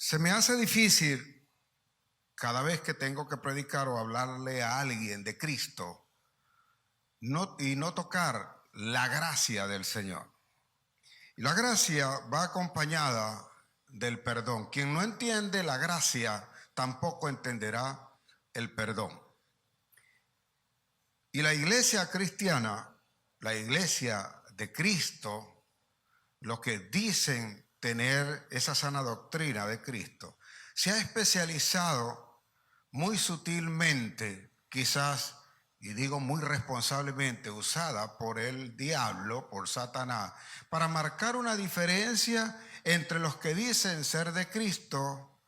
Se me hace difícil cada vez que tengo que predicar o hablarle a alguien de Cristo y no tocar la gracia del Señor. Y la gracia va acompañada del perdón. Quien no entiende la gracia tampoco entenderá el perdón. Y la iglesia cristiana, la iglesia de Cristo, los que dicen tener esa sana doctrina de Cristo, se ha especializado muy sutilmente, quizás, y digo muy responsablemente, usada por el diablo, por Satanás, para marcar una diferencia entre los que dicen ser de Cristo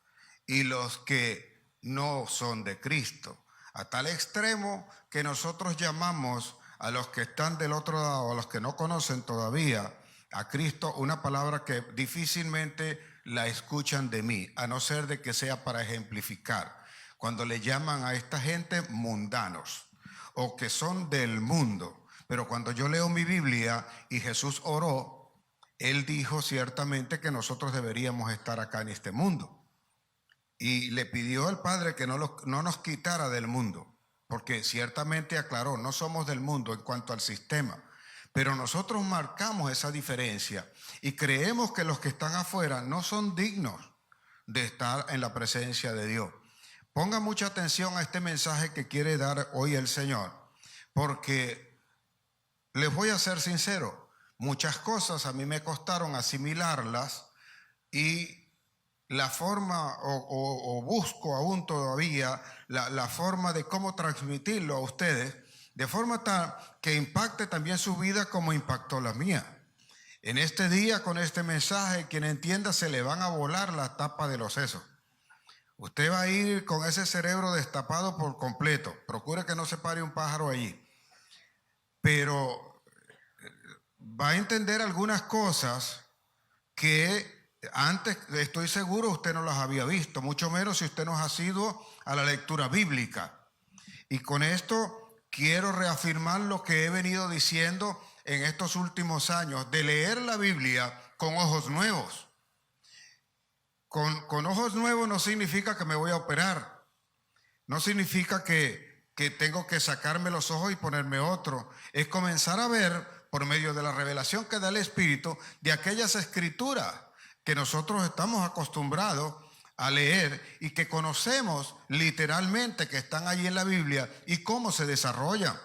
y los que no son de Cristo, a tal extremo que nosotros llamamos a los que están del otro lado, a los que no conocen todavía a Cristo, una palabra que difícilmente la escuchan de mí, a no ser de que sea para ejemplificar, cuando le llaman a esta gente mundanos o que son del mundo. Pero cuando yo leo mi Biblia y Jesús oró, Él dijo ciertamente que nosotros deberíamos estar acá en este mundo. Y le pidió al Padre que no nos quitara del mundo, porque ciertamente aclaró, no somos del mundo en cuanto al sistema, pero nosotros marcamos esa diferencia y creemos que los que están afuera no son dignos de estar en la presencia de Dios. Ponga mucha atención a este mensaje que quiere dar hoy el Señor, porque les voy a ser sincero, muchas cosas a mí me costaron asimilarlas y la forma, o busco aún todavía la forma de cómo transmitirlo a ustedes, de forma tal que impacte también su vida como impactó la mía. En este día, con este mensaje, quien entienda, se le van a volar la tapa de los sesos. Usted va a ir con ese cerebro destapado por completo. Procure que no se pare un pájaro allí. Pero va a entender algunas cosas que antes, estoy seguro, usted no las había visto, mucho menos si usted no ha sido a la lectura bíblica. Y con esto quiero reafirmar lo que he venido diciendo en estos últimos años, de leer la Biblia con ojos nuevos. Con ojos nuevos no significa que me voy a operar, no significa que tengo que sacarme los ojos y ponerme otro, es comenzar a ver por medio de la revelación que da el Espíritu de aquellas escrituras que nosotros estamos acostumbrados a leer y que conocemos literalmente que están allí en la Biblia y cómo se desarrollan.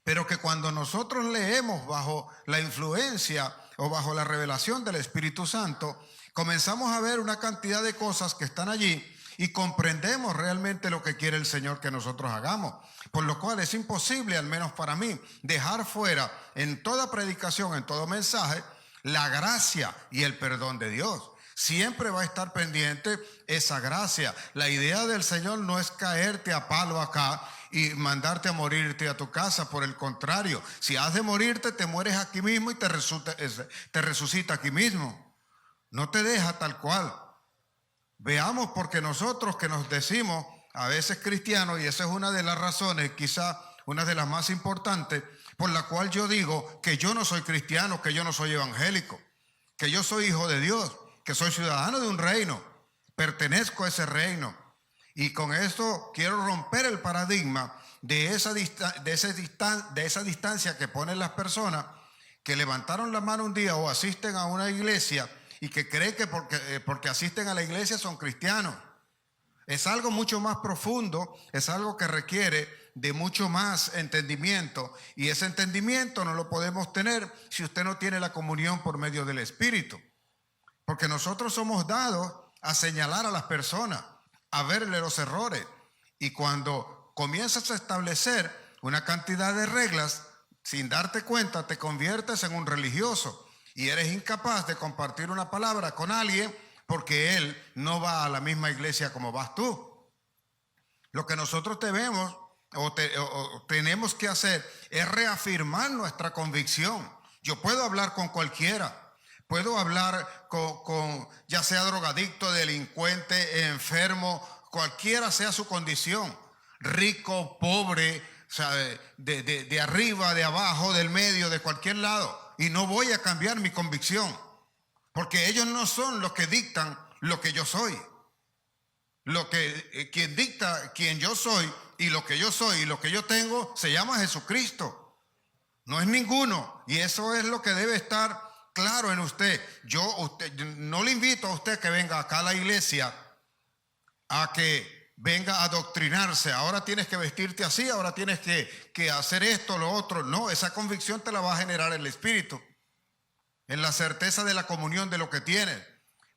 Pero que cuando nosotros leemos bajo la influencia o bajo la revelación del Espíritu Santo, comenzamos a ver una cantidad de cosas que están allí y comprendemos realmente lo que quiere el Señor que nosotros hagamos. Por lo cual es imposible, al menos para mí, dejar fuera en toda predicación, en todo mensaje, la gracia y el perdón de Dios. Siempre va a estar pendiente esa gracia. La idea del Señor no es caerte a palo acá y mandarte a morirte a tu casa. Por el contrario, si has de morirte, te mueres aquí mismo y te resucita aquí mismo. No te deja tal cual. Veamos, porque nosotros que nos decimos a veces cristianos, y esa es una de las razones, quizá una de las más importantes, por la cual yo digo que yo no soy cristiano, que yo no soy evangélico, que yo soy hijo de Dios, que soy ciudadano de un reino, pertenezco a ese reino. Y con esto quiero romper el paradigma de esa distancia que ponen las personas que levantaron la mano un día o asisten a una iglesia y que creen que porque asisten a la iglesia son cristianos. Es algo mucho más profundo, es algo que requiere de mucho más entendimiento, y ese entendimiento no lo podemos tener si usted no tiene la comunión por medio del Espíritu, porque nosotros somos dados a señalar a las personas, a verle los errores, y cuando comienzas a establecer una cantidad de reglas, sin darte cuenta te conviertes en un religioso y eres incapaz de compartir una palabra con alguien porque él no va a la misma iglesia como vas tú. Lo que nosotros debemos o tenemos que hacer es reafirmar nuestra convicción. Yo puedo hablar con cualquiera, puedo hablar con ya sea drogadicto, delincuente, enfermo, cualquiera sea su condición, rico, pobre, o sea, de arriba, de abajo, del medio, de cualquier lado, y no voy a cambiar mi convicción, porque ellos no son los que dictan lo que yo soy. Quien dicta quién yo soy y lo que yo soy y lo que yo tengo se llama Jesucristo. No es ninguno. Y eso es lo que debe estar claro en usted. Usted no le invito a usted que venga acá a la iglesia a que venga a adoctrinarse. Ahora tienes que vestirte así, ahora tienes que hacer esto, lo otro. No, esa convicción te la va a generar el Espíritu, en la certeza de la comunión de lo que tienes.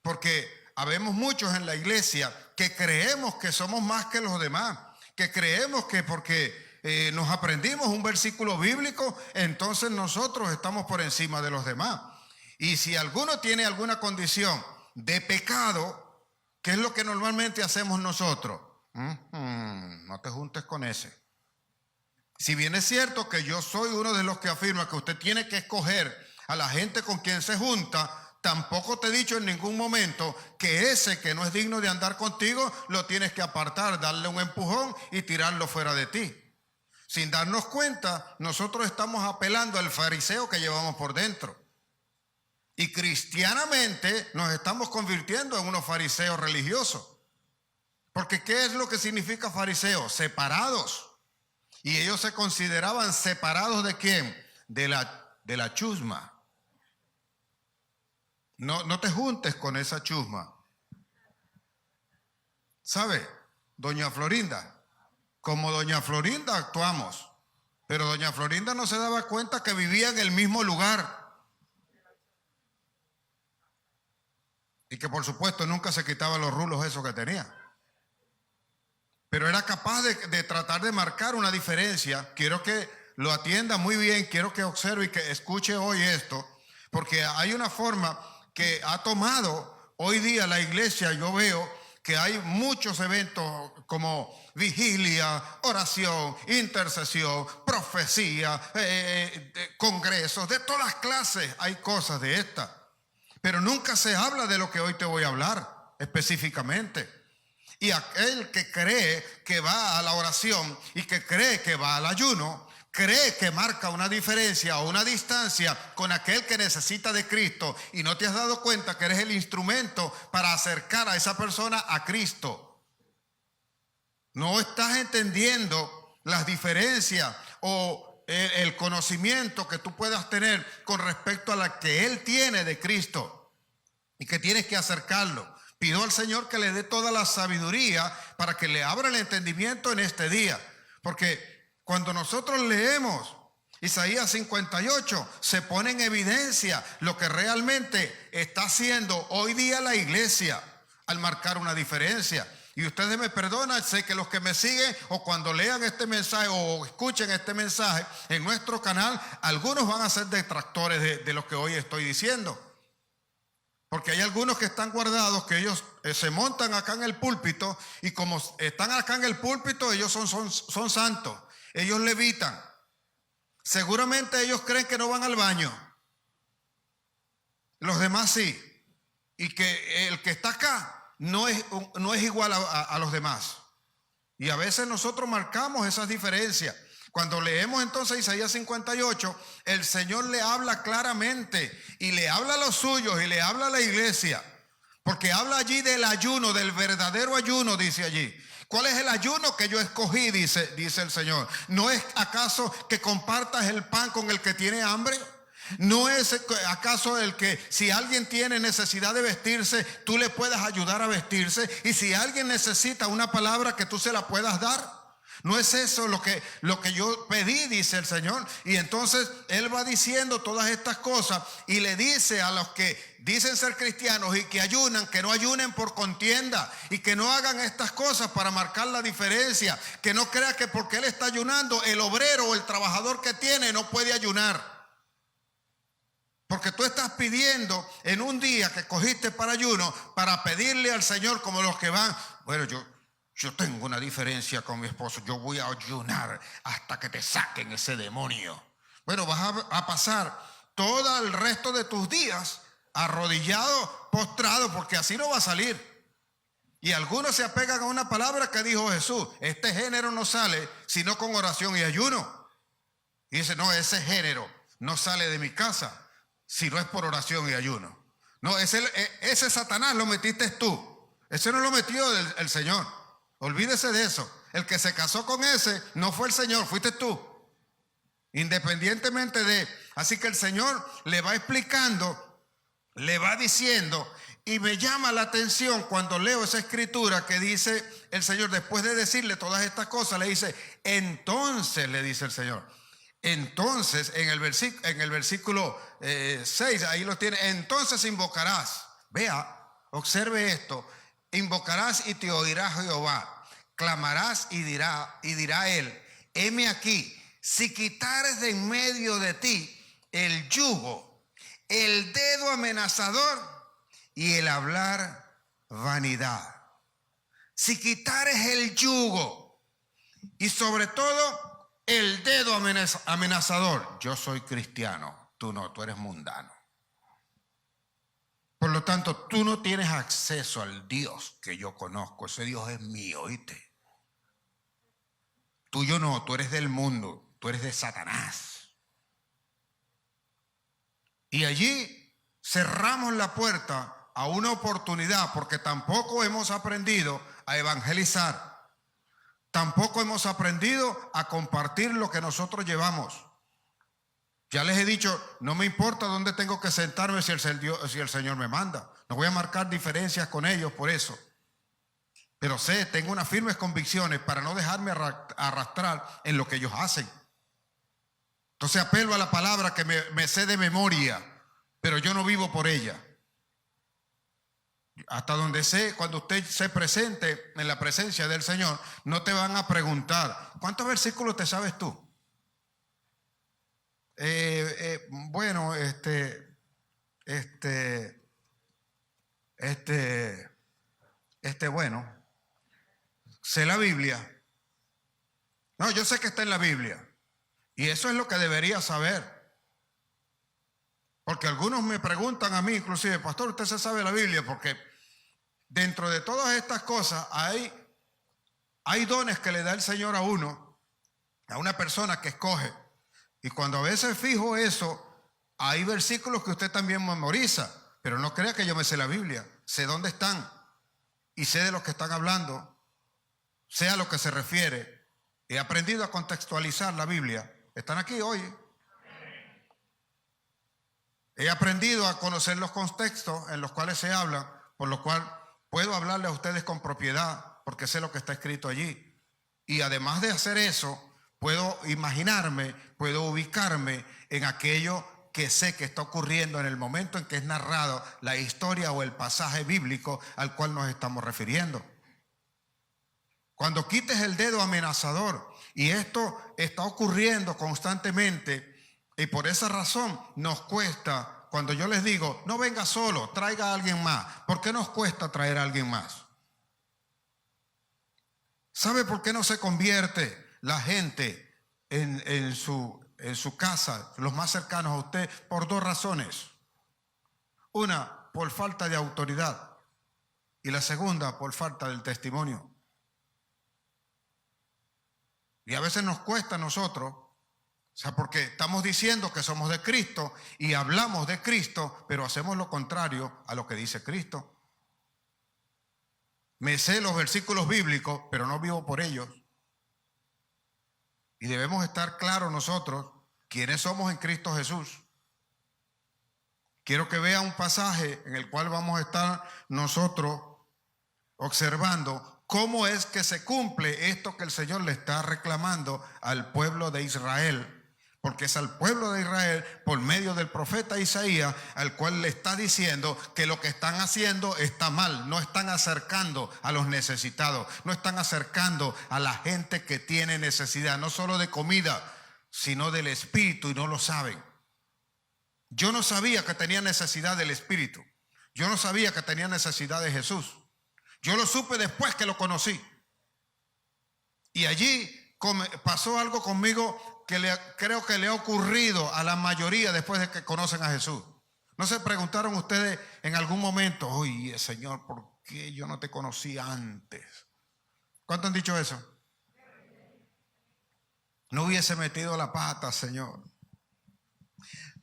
Porque habemos muchos en la iglesia que creemos que somos más que los demás, que creemos que porque nos aprendimos un versículo bíblico, entonces nosotros estamos por encima de los demás. Y si alguno tiene alguna condición de pecado, ¿qué es lo que normalmente hacemos nosotros? No te juntes con ese. Si bien es cierto que yo soy uno de los que afirma que usted tiene que escoger a la gente con quien se junta, tampoco te he dicho en ningún momento que ese que no es digno de andar contigo lo tienes que apartar, darle un empujón y tirarlo fuera de ti. Sin darnos cuenta, nosotros estamos apelando al fariseo que llevamos por dentro. Y cristianamente nos estamos convirtiendo en unos fariseos religiosos. Porque ¿qué es lo que significa fariseo? Separados. Y ellos se consideraban separados ¿de quién? De la chusma. No te juntes con esa chusma. ¿Sabe? Doña Florinda. Como doña Florinda actuamos. Pero doña Florinda no se daba cuenta que vivía en el mismo lugar. Y que por supuesto nunca se quitaba los rulos esos que tenía. Pero era capaz de tratar de marcar una diferencia. Quiero que lo atienda muy bien, quiero que observe y que escuche hoy esto. Porque hay una forma que ha tomado hoy día la iglesia. Yo veo que hay muchos eventos como vigilia, oración, intercesión, profecía, congresos, de todas las clases hay cosas de estas. Pero nunca se habla de lo que hoy te voy a hablar específicamente. Y aquel que cree que va a la oración y que cree que va al ayuno, cree que marca una diferencia o una distancia con aquel que necesita de Cristo y no te has dado cuenta que eres el instrumento para acercar a esa persona a Cristo. No estás entendiendo las diferencias o el conocimiento que tú puedas tener con respecto a la que Él tiene de Cristo y que tienes que acercarlo. Pido al Señor que le dé toda la sabiduría para que le abra el entendimiento en este día. Porque cuando nosotros leemos Isaías 58, se pone en evidencia lo que realmente está haciendo hoy día la iglesia al marcar una diferencia. Y ustedes me perdonan, sé que los que me siguen o cuando lean este mensaje o escuchen este mensaje en nuestro canal, algunos van a ser detractores de lo que hoy estoy diciendo. Porque hay algunos que están guardados, que ellos se montan acá en el púlpito y como están acá en el púlpito, ellos son santos. Ellos levitan. Seguramente ellos creen que no van al baño. Los demás sí. Y que el que está acá no es igual a los demás. Y a veces nosotros marcamos esas diferencias. Cuando leemos entonces Isaías 58, el Señor le habla claramente y le habla a los suyos y le habla a la iglesia. Porque habla allí del ayuno, del verdadero ayuno, dice allí. ¿Cuál es el ayuno que yo escogí? Dice el Señor. ¿No es acaso que compartas el pan con el que tiene hambre? ¿No es acaso el que si alguien tiene necesidad de vestirse, tú le puedas ayudar a vestirse? Y si alguien necesita una palabra, que tú se la puedas dar. ¿No es eso lo que yo pedí? Dice el Señor. Y entonces Él va diciendo todas estas cosas y le dice a los que dicen ser cristianos y que ayunan, que no ayunen por contienda y que no hagan estas cosas para marcar la diferencia. Que no crea que porque Él está ayunando, el obrero o el trabajador que tiene no puede ayunar. Porque tú estás pidiendo en un día que cogiste para ayuno, para pedirle al Señor como los que van. Bueno, yo tengo una diferencia con mi esposo, yo voy a ayunar hasta que te saquen ese demonio. Bueno, vas a pasar todo el resto de tus días arrodillado, postrado, porque así no va a salir. Y algunos se apegan a una palabra que dijo Jesús: este género no sale sino con oración y ayuno. Y dice: no, ese género no sale de mi casa si no es por oración y ayuno. No, ese Satanás lo metiste tú. Ese no lo metió el Señor. Olvídese de eso. El que se casó con ese no fue el Señor, fuiste tú. Independientemente de... Así que el Señor le va explicando, le va diciendo, y me llama la atención cuando leo esa escritura que dice el Señor, después de decirle todas estas cosas, le dice, entonces, le dice el Señor. Entonces, en el versículo 6, ahí lo tiene, entonces invocarás. Vea, observe esto, invocarás y te oirá Jehová, clamarás y dirá él, heme aquí, si quitares de en medio de ti el yugo, el dedo amenazador y el hablar vanidad. Si quitares el yugo y sobre todo el dedo amenazador. Yo soy cristiano, tú no, tú eres mundano. Por lo tanto, tú no tienes acceso al Dios que yo conozco. Ese Dios es mío, ¿oíste? Tuyo no, tú eres del mundo, tú eres de Satanás. Y allí cerramos la puerta a una oportunidad porque tampoco hemos aprendido a evangelizar. Tampoco hemos aprendido a compartir lo que nosotros llevamos. Ya les he dicho, no me importa dónde tengo que sentarme si el Señor me manda. No voy a marcar diferencias con ellos por eso. Pero tengo unas firmes convicciones para no dejarme arrastrar en lo que ellos hacen. Entonces apelo a la palabra que me sé de memoria, pero yo no vivo por ella. Hasta donde sé, cuando usted se presente en la presencia del Señor, no te van a preguntar, ¿cuántos versículos te sabes tú? Bueno, bueno, sé la Biblia. No, yo sé que está en la Biblia. Y eso es lo que debería saber. Porque algunos me preguntan a mí, inclusive, pastor, ¿usted se sabe la Biblia? Porque dentro de todas estas cosas hay dones que le da el Señor a uno, a una persona que escoge. Y cuando a veces fijo eso, hay versículos que usted también memoriza, pero no crea que yo me sé la Biblia. Sé dónde están y sé de lo que están hablando, sé a lo que se refiere. He aprendido a contextualizar la Biblia. ¿Están aquí hoy? He aprendido a conocer los contextos en los cuales se hablan, por lo cual puedo hablarle a ustedes con propiedad, porque sé lo que está escrito allí. Y además de hacer eso, puedo imaginarme, puedo ubicarme en aquello que sé que está ocurriendo en el momento en que es narrado la historia o el pasaje bíblico al cual nos estamos refiriendo. Cuando quites el dedo amenazador, y esto está ocurriendo constantemente, y por esa razón nos cuesta, cuando yo les digo, no venga solo, traiga a alguien más. ¿Por qué nos cuesta traer a alguien más? ¿Sabe por qué no se convierte la gente en su casa, los más cercanos a usted? Por dos razones. Una, por falta de autoridad. Y la segunda, por falta del testimonio. Y a veces nos cuesta a nosotros, porque estamos diciendo que somos de Cristo y hablamos de Cristo, pero hacemos lo contrario a lo que dice Cristo. Me sé los versículos bíblicos, pero no vivo por ellos. Y debemos estar claros nosotros quiénes somos en Cristo Jesús. Quiero que vea un pasaje en el cual vamos a estar nosotros observando cómo es que se cumple esto que el Señor le está reclamando al pueblo de Israel. Porque es al pueblo de Israel, por medio del profeta Isaías, al cual le está diciendo que lo que están haciendo está mal. No están acercando a los necesitados, no están acercando a la gente que tiene necesidad, no solo de comida, sino del Espíritu, y no lo saben. Yo no sabía que tenía necesidad del Espíritu. Yo no sabía que tenía necesidad de Jesús. Yo lo supe después que lo conocí. Y allí pasó algo conmigo que creo que le ha ocurrido a la mayoría después de que conocen a Jesús. ¿No se preguntaron ustedes en algún momento, oye, Señor, ¿por qué yo no te conocí antes? ¿Cuántos han dicho eso? No hubiese metido la pata, Señor.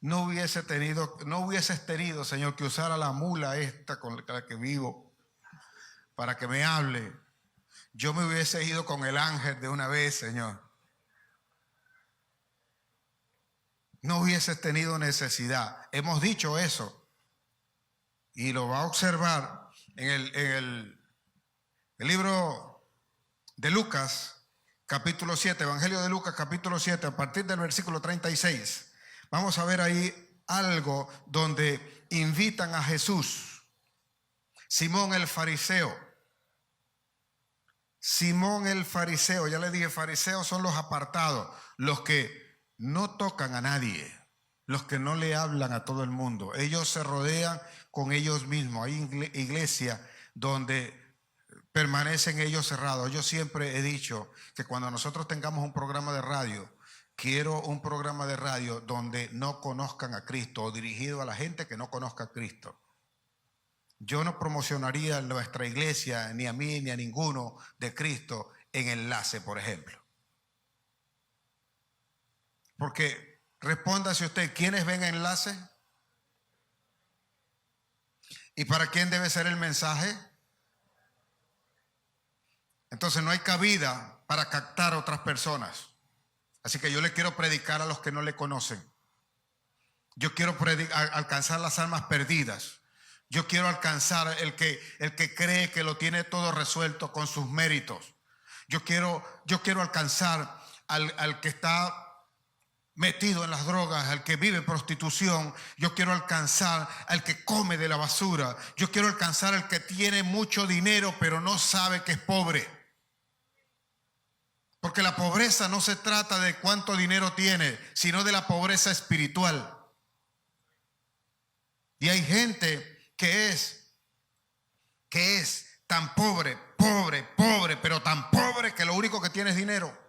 no hubieses tenido, Señor, que usar a la mula esta con la que vivo para que me hable. Yo me hubiese ido con el ángel de una vez, Señor. No hubieses tenido necesidad. Hemos dicho eso. Y lo va a observar en el libro de Lucas, capítulo 7, Evangelio de Lucas, capítulo 7, a partir del versículo 36. Vamos a ver ahí algo donde invitan a Jesús. Simón el fariseo. Simón el fariseo, ya le dije, fariseos son los apartados, los que no tocan a nadie, los que no le hablan a todo el mundo. Ellos se rodean con ellos mismos. Hay iglesia donde permanecen ellos cerrados. Yo siempre he dicho que cuando nosotros tengamos un programa de radio, quiero un programa de radio donde no conozcan a Cristo o dirigido a la gente que no conozca a Cristo. Yo no promocionaría nuestra iglesia, ni a mí, ni a ninguno de Cristo en Enlace, por ejemplo. Porque respóndase usted, ¿quiénes ven Enlace? ¿Y para quién debe ser el mensaje? Entonces no hay cabida para captar a otras personas. Así que yo le quiero predicar a los que no le conocen. Yo quiero alcanzar las almas perdidas. Yo quiero alcanzar el que cree que lo tiene todo resuelto con sus méritos. Yo quiero alcanzar al que está metido en las drogas, al que vive en prostitución. Yo quiero alcanzar al que come de la basura. Yo quiero alcanzar al que tiene mucho dinero pero no sabe que es pobre. Porque la pobreza no se trata de cuánto dinero tiene, sino de la pobreza espiritual. Y hay gente que es tan pobre, pero tan pobre que lo único que tiene es dinero.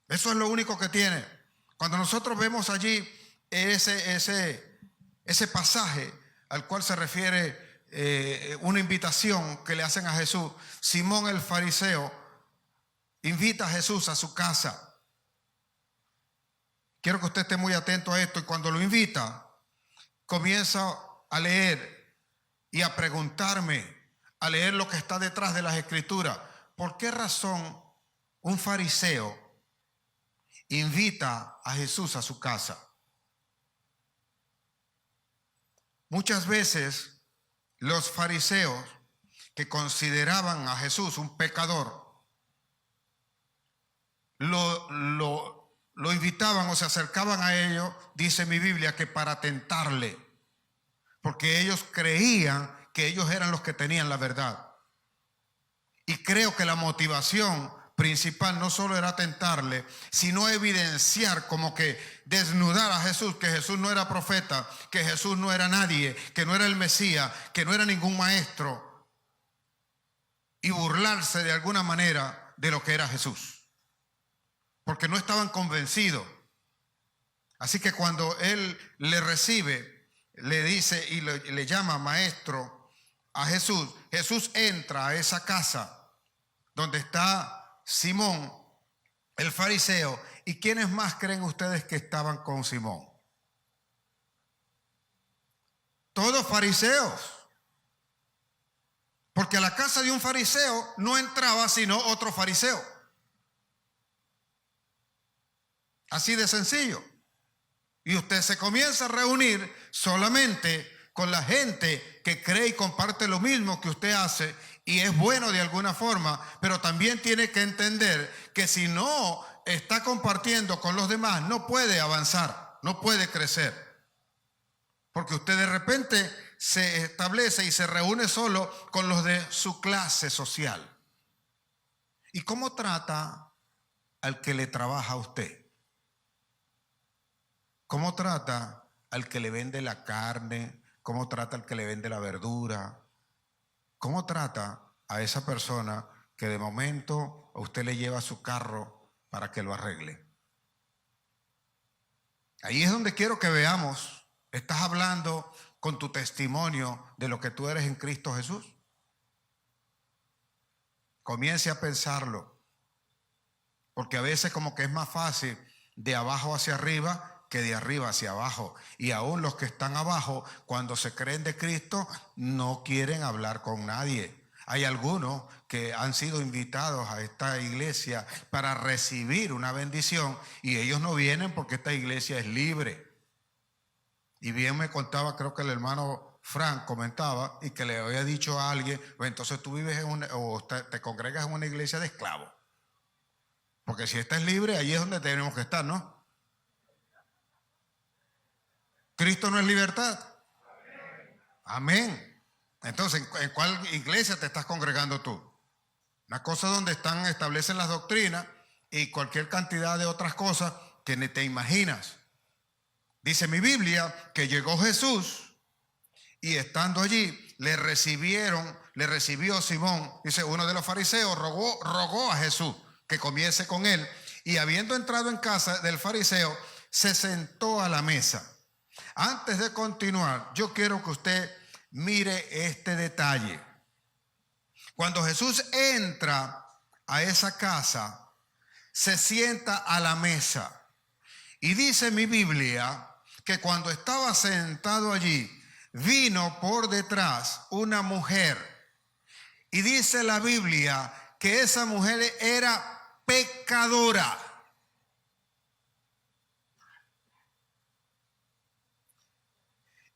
Eso es lo único que tiene. Cuando nosotros vemos allí ese pasaje al cual se refiere una invitación que le hacen a Jesús, Simón el fariseo invita a Jesús a su casa. Quiero que usted esté muy atento a esto, y cuando lo invita, comienza a leer y a preguntarme, a leer lo que está detrás de las Escrituras. ¿Por qué razón un fariseo invita a Jesús a su casa? Muchas veces los fariseos, que consideraban a Jesús un pecador, lo invitaban o se acercaban a ellos, dice mi Biblia, que para tentarle, porque ellos creían que ellos eran los que tenían la verdad. Y creo que la motivación principal no solo era tentarle, sino evidenciar, como que desnudar a Jesús, que Jesús no era profeta, que Jesús no era nadie, que no era el Mesías, que no era ningún maestro, y burlarse de alguna manera de lo que era Jesús, porque no estaban convencidos. Así que cuando él le recibe, le dice y le llama maestro a Jesús, Jesús entra a esa casa donde está Simón el fariseo. ¿Y quiénes más creen ustedes que estaban con Simón? Todos fariseos. Porque a la casa de un fariseo no entraba sino otro fariseo. Así de sencillo. Y usted se comienza a reunir solamente con la gente que cree y comparte lo mismo que usted hace, y es bueno de alguna forma, pero también tiene que entender que si no está compartiendo con los demás, no puede avanzar, no puede crecer. Porque usted de repente se establece y se reúne solo con los de su clase social. ¿Y cómo trata al que le trabaja a usted? ¿Cómo trata al que le vende la carne? ¿Cómo trata al que le vende la verdura? ¿Cómo trata a esa persona que de momento a usted le lleva su carro para que lo arregle? Ahí es donde quiero que veamos. ¿Estás hablando con tu testimonio de lo que tú eres en Cristo Jesús? Comience a pensarlo, porque a veces como que es más fácil de abajo hacia arriba que de arriba hacia abajo. Y aún los que están abajo, cuando se creen de Cristo, no quieren hablar con nadie. Hay algunos que han sido invitados a esta iglesia para recibir una bendición y ellos no vienen porque esta iglesia es libre. Y bien me contaba, creo que el hermano Frank comentaba y que le había dicho a alguien, pues entonces tú vives o te congregas en una iglesia de esclavos. Porque si esta es libre, ahí es donde tenemos que estar, ¿no? ¿Cristo no es libertad? Amén. Entonces, ¿en cuál iglesia te estás congregando tú? Una cosa donde establecen las doctrinas y cualquier cantidad de otras cosas que ni te imaginas. Dice mi Biblia que llegó Jesús y estando allí le recibió Simón. Dice, uno de los fariseos rogó a Jesús que comiese con él y habiendo entrado en casa del fariseo, se sentó a la mesa. Antes de continuar, yo quiero que usted mire este detalle. Cuando Jesús entra a esa casa, se sienta a la mesa. Y dice mi Biblia que cuando estaba sentado allí, vino por detrás una mujer. Y dice la Biblia que esa mujer era pecadora.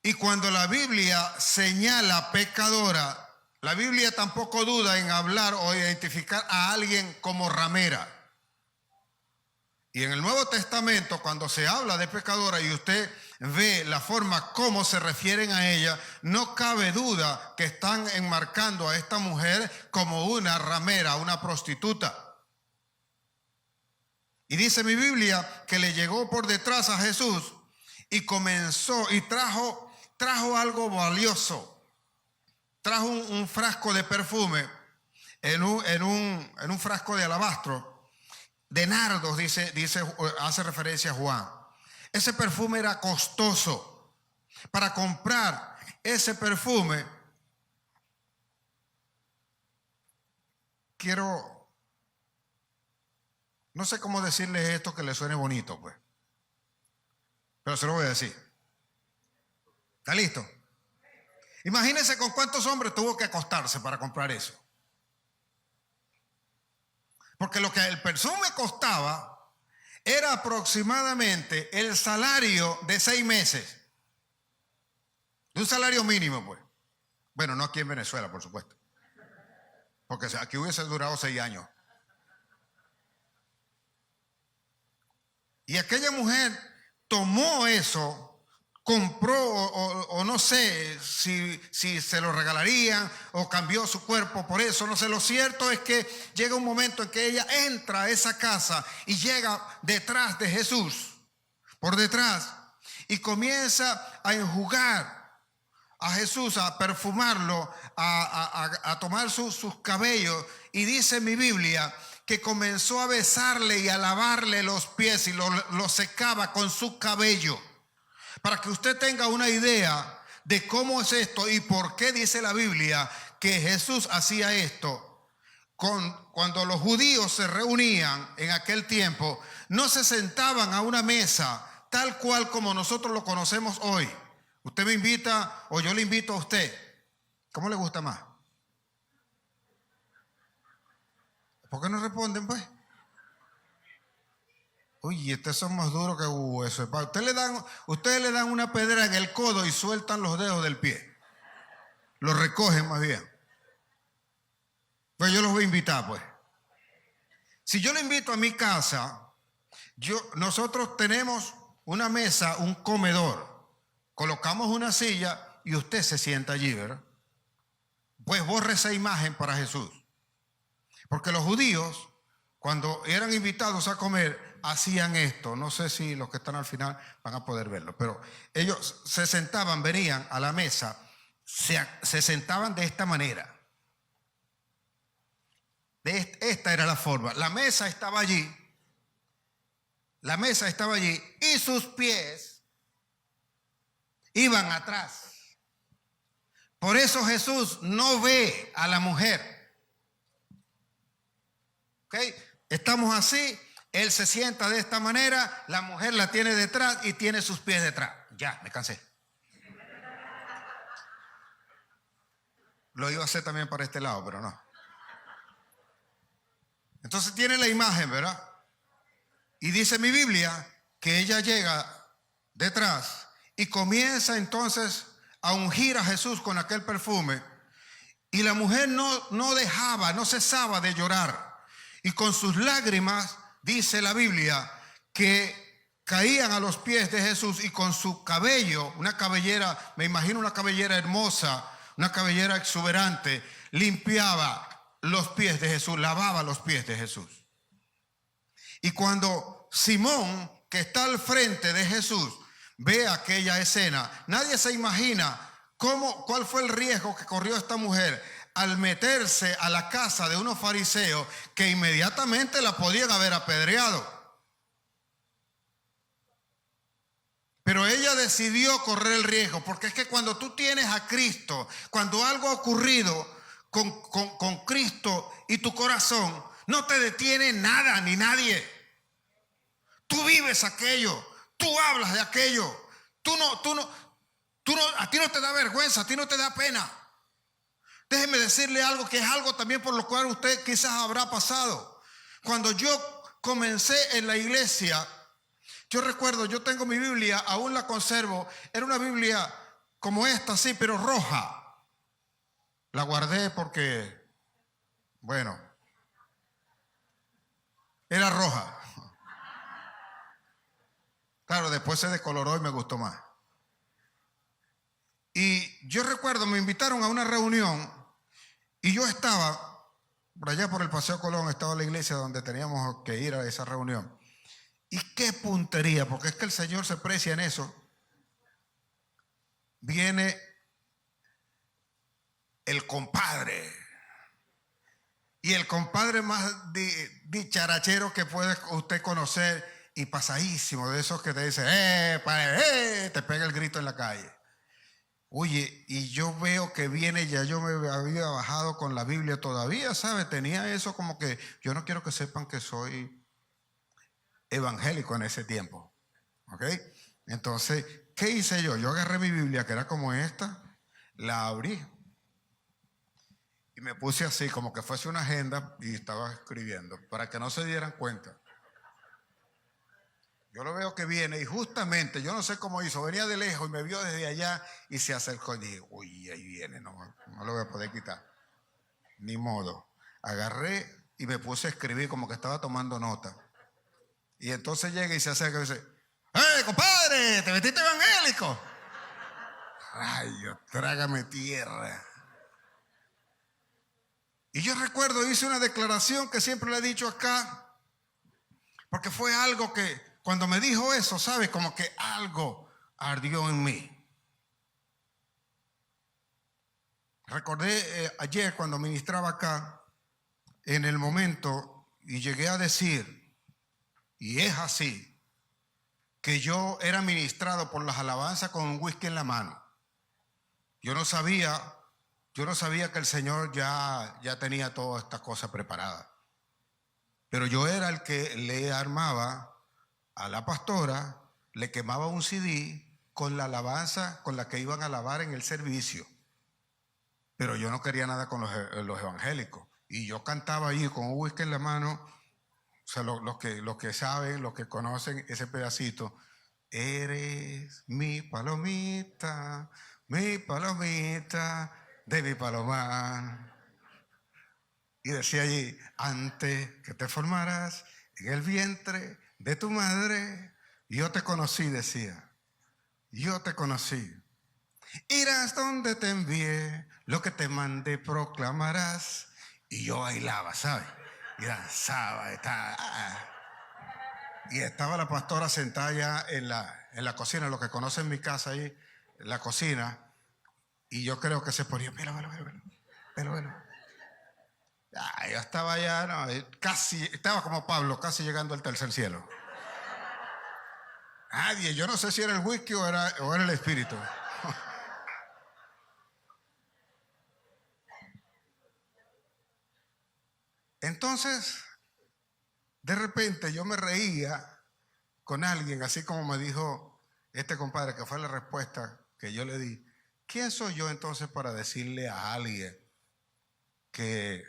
Y cuando la Biblia señala pecadora, la Biblia tampoco duda en hablar o identificar a alguien como ramera. Y en el Nuevo Testamento, cuando se habla de pecadora y usted ve la forma como se refieren a ella, no cabe duda que están enmarcando a esta mujer como una ramera, una prostituta. Y dice mi Biblia que le llegó por detrás a Jesús y comenzó y trajo algo valioso. Trajo un frasco de perfume en un frasco de alabastro, de nardos, hace referencia a Juan. Ese perfume era costoso. Para comprar ese perfume, no sé cómo decirles esto que le suene bonito, pues, pero se lo voy a decir. ¿Está listo? Imagínense con cuántos hombres tuvo que acostarse para comprar eso. Porque lo que el perfume costaba era aproximadamente el salario de 6 meses. De un salario mínimo, pues. Bueno, no aquí en Venezuela, por supuesto. Porque aquí hubiese durado 6 años. Y aquella mujer tomó eso, compró o no sé si se lo regalarían o cambió su cuerpo por eso, no sé. Lo cierto es que llega un momento en que ella entra a esa casa y llega detrás de Jesús, por detrás, y comienza a enjugar a Jesús, a perfumarlo, a tomar sus cabellos. Y dice mi Biblia que comenzó a besarle y a lavarle los pies y lo secaba con su cabello. Para que usted tenga una idea de cómo es esto y por qué dice la Biblia que Jesús hacía esto. Cuando los judíos se reunían en aquel tiempo, no se sentaban a una mesa tal cual como nosotros lo conocemos hoy. Usted me invita o yo le invito a usted. ¿Cómo le gusta más? ¿Por qué no responden, pues? Uy, estos son más duros que hueso. Ustedes le dan una pedra en el codo y sueltan los dedos del pie. Los recogen más bien. Pues yo los voy a invitar, pues. Si yo le invito a mi casa, nosotros tenemos una mesa, un comedor. Colocamos una silla y usted se sienta allí, ¿verdad? Pues borre esa imagen para Jesús. Porque los judíos, cuando eran invitados a comer, hacían esto. No sé si los que están al final van a poder verlo, pero ellos se sentaban, venían a la mesa, se sentaban de esta manera. Esta era la forma. La mesa estaba allí y sus pies iban atrás. Por eso Jesús no ve a la mujer. ¿Okay? Estamos así Él se sienta de esta manera, la mujer la tiene detrás y tiene sus pies detrás. Ya, me cansé. Lo iba a hacer también para este lado, pero no. Entonces tiene la imagen, ¿verdad? Y dice mi Biblia que ella llega detrás y comienza entonces a ungir a Jesús con aquel perfume. Y la mujer no dejaba, no cesaba de llorar. Y con sus lágrimas, dice la Biblia, que caían a los pies de Jesús y con su cabello, una cabellera, me imagino una cabellera hermosa, una cabellera exuberante, limpiaba los pies de Jesús, lavaba los pies de Jesús. Y cuando Simón, que está al frente de Jesús, ve aquella escena, nadie se imagina cuál fue el riesgo que corrió esta mujer al meterse a la casa de unos fariseos que inmediatamente la podían haber apedreado. Pero ella decidió correr el riesgo, porque es que cuando tú tienes a Cristo, cuando algo ha ocurrido con Cristo y tu corazón, no te detiene nada ni nadie. Tú vives aquello, tú hablas de aquello, a ti no te da vergüenza, a ti no te da pena. Déjeme decirle algo que es algo también por lo cual usted quizás habrá pasado. Cuando yo comencé en la iglesia, yo recuerdo, yo tengo mi Biblia, aún la conservo, era una Biblia como esta, sí, pero roja. La guardé porque, bueno, era roja. Claro, después se descoloró y me gustó más. Y yo recuerdo, me invitaron a una reunión y yo estaba, por allá por el Paseo Colón, estaba la iglesia donde teníamos que ir a esa reunión. Y qué puntería, porque es que el Señor se precia en eso. Viene el compadre. Y el compadre más dicharachero que puede usted conocer y pasadísimo, de esos que te dicen, te pega el grito en la calle. Oye, y yo veo que viene, ya yo me había bajado con la Biblia todavía, ¿sabe? Tenía eso como que yo no quiero que sepan que soy evangélico en ese tiempo, ¿ok? Entonces, ¿qué hice yo? Yo agarré mi Biblia, que era como esta, la abrí y me puse así, como que fuese una agenda y estaba escribiendo, para que no se dieran cuenta. Yo lo veo que viene y justamente, yo no sé cómo hizo, venía de lejos y me vio desde allá y se acercó y dije, uy, ahí viene, no lo voy a poder quitar. Ni modo. Agarré y me puse a escribir como que estaba tomando nota. Y entonces llega y se acerca y dice, ¡hey, compadre! ¿Te metiste evangélico? Ay, trágame tierra. Y yo recuerdo, hice una declaración que siempre le he dicho acá, porque fue algo que, cuando me dijo eso, ¿sabes? Como que algo ardió en mí. Recordé ayer cuando ministraba acá, en el momento, y llegué a decir, y es así, que yo era ministrado por las alabanzas con un whisky en la mano. Yo no sabía que el Señor ya tenía todas estas cosas preparadas. Pero yo era el que le armaba a la pastora, le quemaba un CD con la alabanza con la que iban a alabar en el servicio. Pero yo no quería nada con los evangélicos. Y yo cantaba ahí con un whisky en la mano. O sea, los que saben, los que conocen ese pedacito. Eres mi palomita de mi palomar. Y decía allí, antes que te formaras en el vientre de tu madre, yo te conocí, decía. Yo te conocí. Irás donde te envié, lo que te mandé proclamarás. Y yo bailaba, ¿sabes? Y danzaba, y estaba la pastora sentada ya en la cocina, lo que conocen mi casa ahí, en la cocina. Y yo creo que se ponía, pero. Yo estaba ya, no, casi, estaba como Pablo, casi llegando al tercer cielo. Nadie, yo no sé si era el whisky o era el espíritu. Entonces, de repente yo me reía con alguien, así como me dijo este compadre, que fue la respuesta que yo le di. ¿Quién soy yo entonces para decirle a alguien que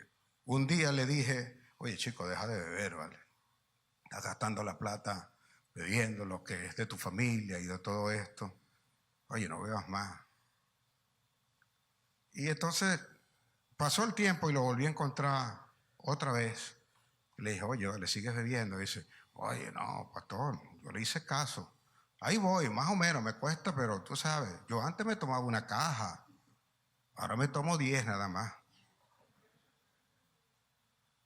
un día le dije, oye chico, deja de beber, ¿vale? Estás gastando la plata bebiendo lo que es de tu familia y de todo esto. Oye, no bebas más. Y entonces pasó el tiempo y lo volví a encontrar otra vez. Le dije, oye, ¿le sigues bebiendo? Y dice, oye, no, pastor, yo le hice caso. Ahí voy, más o menos, me cuesta, pero tú sabes, yo antes me tomaba una caja, ahora me tomo 10 nada más.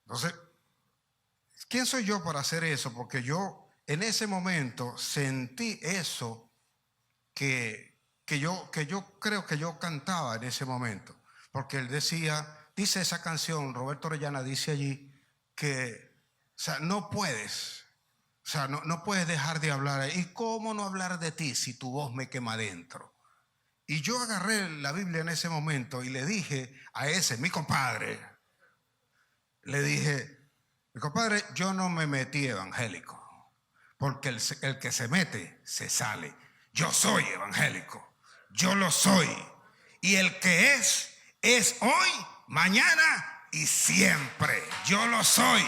Entonces, ¿quién soy yo para hacer eso? Porque yo en ese momento sentí eso que yo creo que yo cantaba en ese momento. Porque él decía, dice esa canción, Roberto Orellana dice allí, que, o sea, no puedes, o sea, no puedes dejar de hablar. ¿Y cómo no hablar de ti si tu voz me quema adentro? Y yo agarré la Biblia en ese momento y le dije a ese, mi compadre, le dije, mi compadre, yo no me metí evangélico, porque el que se mete, se sale. Yo soy evangélico, yo lo soy. Y el que es hoy, mañana y siempre. Yo lo soy.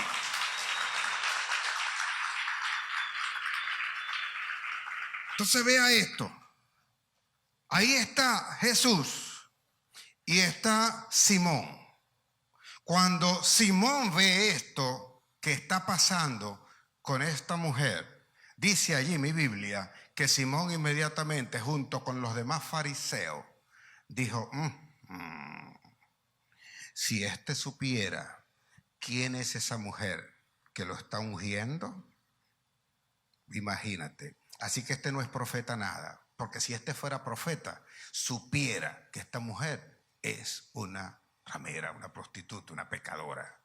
Entonces vea esto. Ahí está Jesús y está Simón. Cuando Simón ve esto que está pasando con esta mujer, dice allí mi Biblia que Simón inmediatamente junto con los demás fariseos dijo, si éste supiera quién es esa mujer que lo está ungiendo, imagínate. Así que este no es profeta nada, porque si este fuera profeta, supiera que esta mujer es una ramera, una prostituta, una pecadora.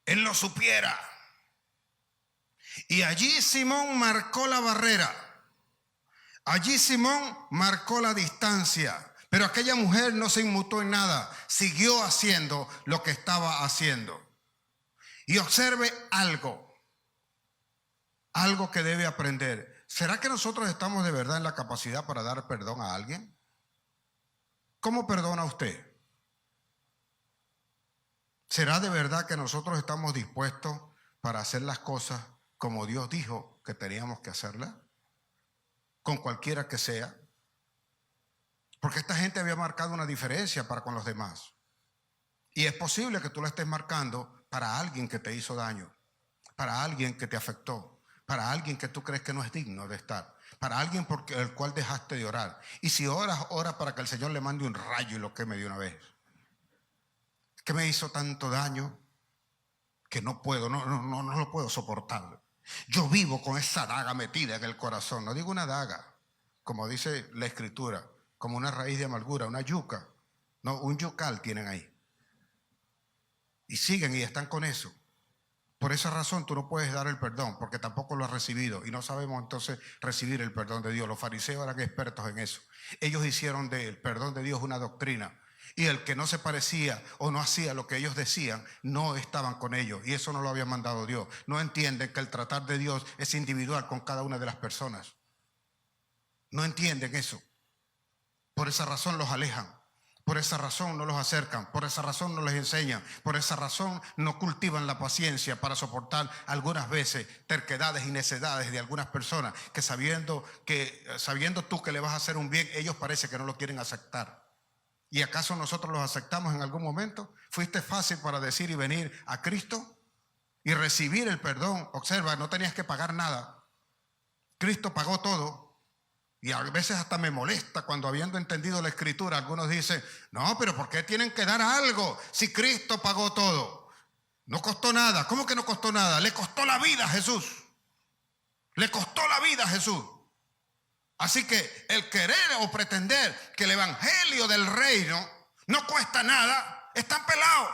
Él lo supiera. Y allí Simón marcó la barrera. Allí Simón marcó la distancia. Pero aquella mujer no se inmutó en nada. Siguió haciendo lo que estaba haciendo. Y observe algo que debe aprender. ¿Será que nosotros estamos de verdad en la capacidad para dar perdón a alguien? ¿Cómo perdona usted? ¿Será de verdad que nosotros estamos dispuestos para hacer las cosas como Dios dijo que teníamos que hacerlas? Con cualquiera que sea. Porque esta gente había marcado una diferencia para con los demás. Y es posible que tú la estés marcando para alguien que te hizo daño, para alguien que te afectó, para alguien que tú crees que no es digno de estar, para alguien por el cual dejaste de orar. Y si oras, ora para que el Señor le mande un rayo y lo queme de una vez. Que me hizo tanto daño que no puedo, no lo puedo soportar. Yo vivo con esa daga metida en el corazón. No digo una daga, como dice la Escritura, como una raíz de amargura, una yuca. No, un yucal tienen ahí. Y siguen y están con eso. Por esa razón tú no puedes dar el perdón, porque tampoco lo has recibido. Y no sabemos entonces recibir el perdón de Dios. Los fariseos eran expertos en eso. Ellos hicieron del perdón de Dios una doctrina. Y el que no se parecía o no hacía lo que ellos decían, no estaban con ellos. Y eso no lo había mandado Dios. No entienden que el tratar de Dios es individual con cada una de las personas. No entienden eso. Por esa razón los alejan. Por esa razón no los acercan. Por esa razón no les enseñan. Por esa razón no cultivan la paciencia para soportar algunas veces terquedades y necedades de algunas personas que sabiendo tú que le vas a hacer un bien, ellos parece que no lo quieren aceptar. ¿Y acaso nosotros los aceptamos en algún momento? ¿Fuiste fácil para decir y venir a Cristo y recibir el perdón? Observa, no tenías que pagar nada. Cristo pagó todo. Y a veces hasta me molesta cuando, habiendo entendido la Escritura, algunos dicen, no, pero ¿por qué tienen que dar algo si Cristo pagó todo? No costó nada. ¿Cómo que no costó nada? Le costó la vida a Jesús. Le costó la vida a Jesús. Así que el querer o pretender que el evangelio del reino no cuesta nada, están pelados.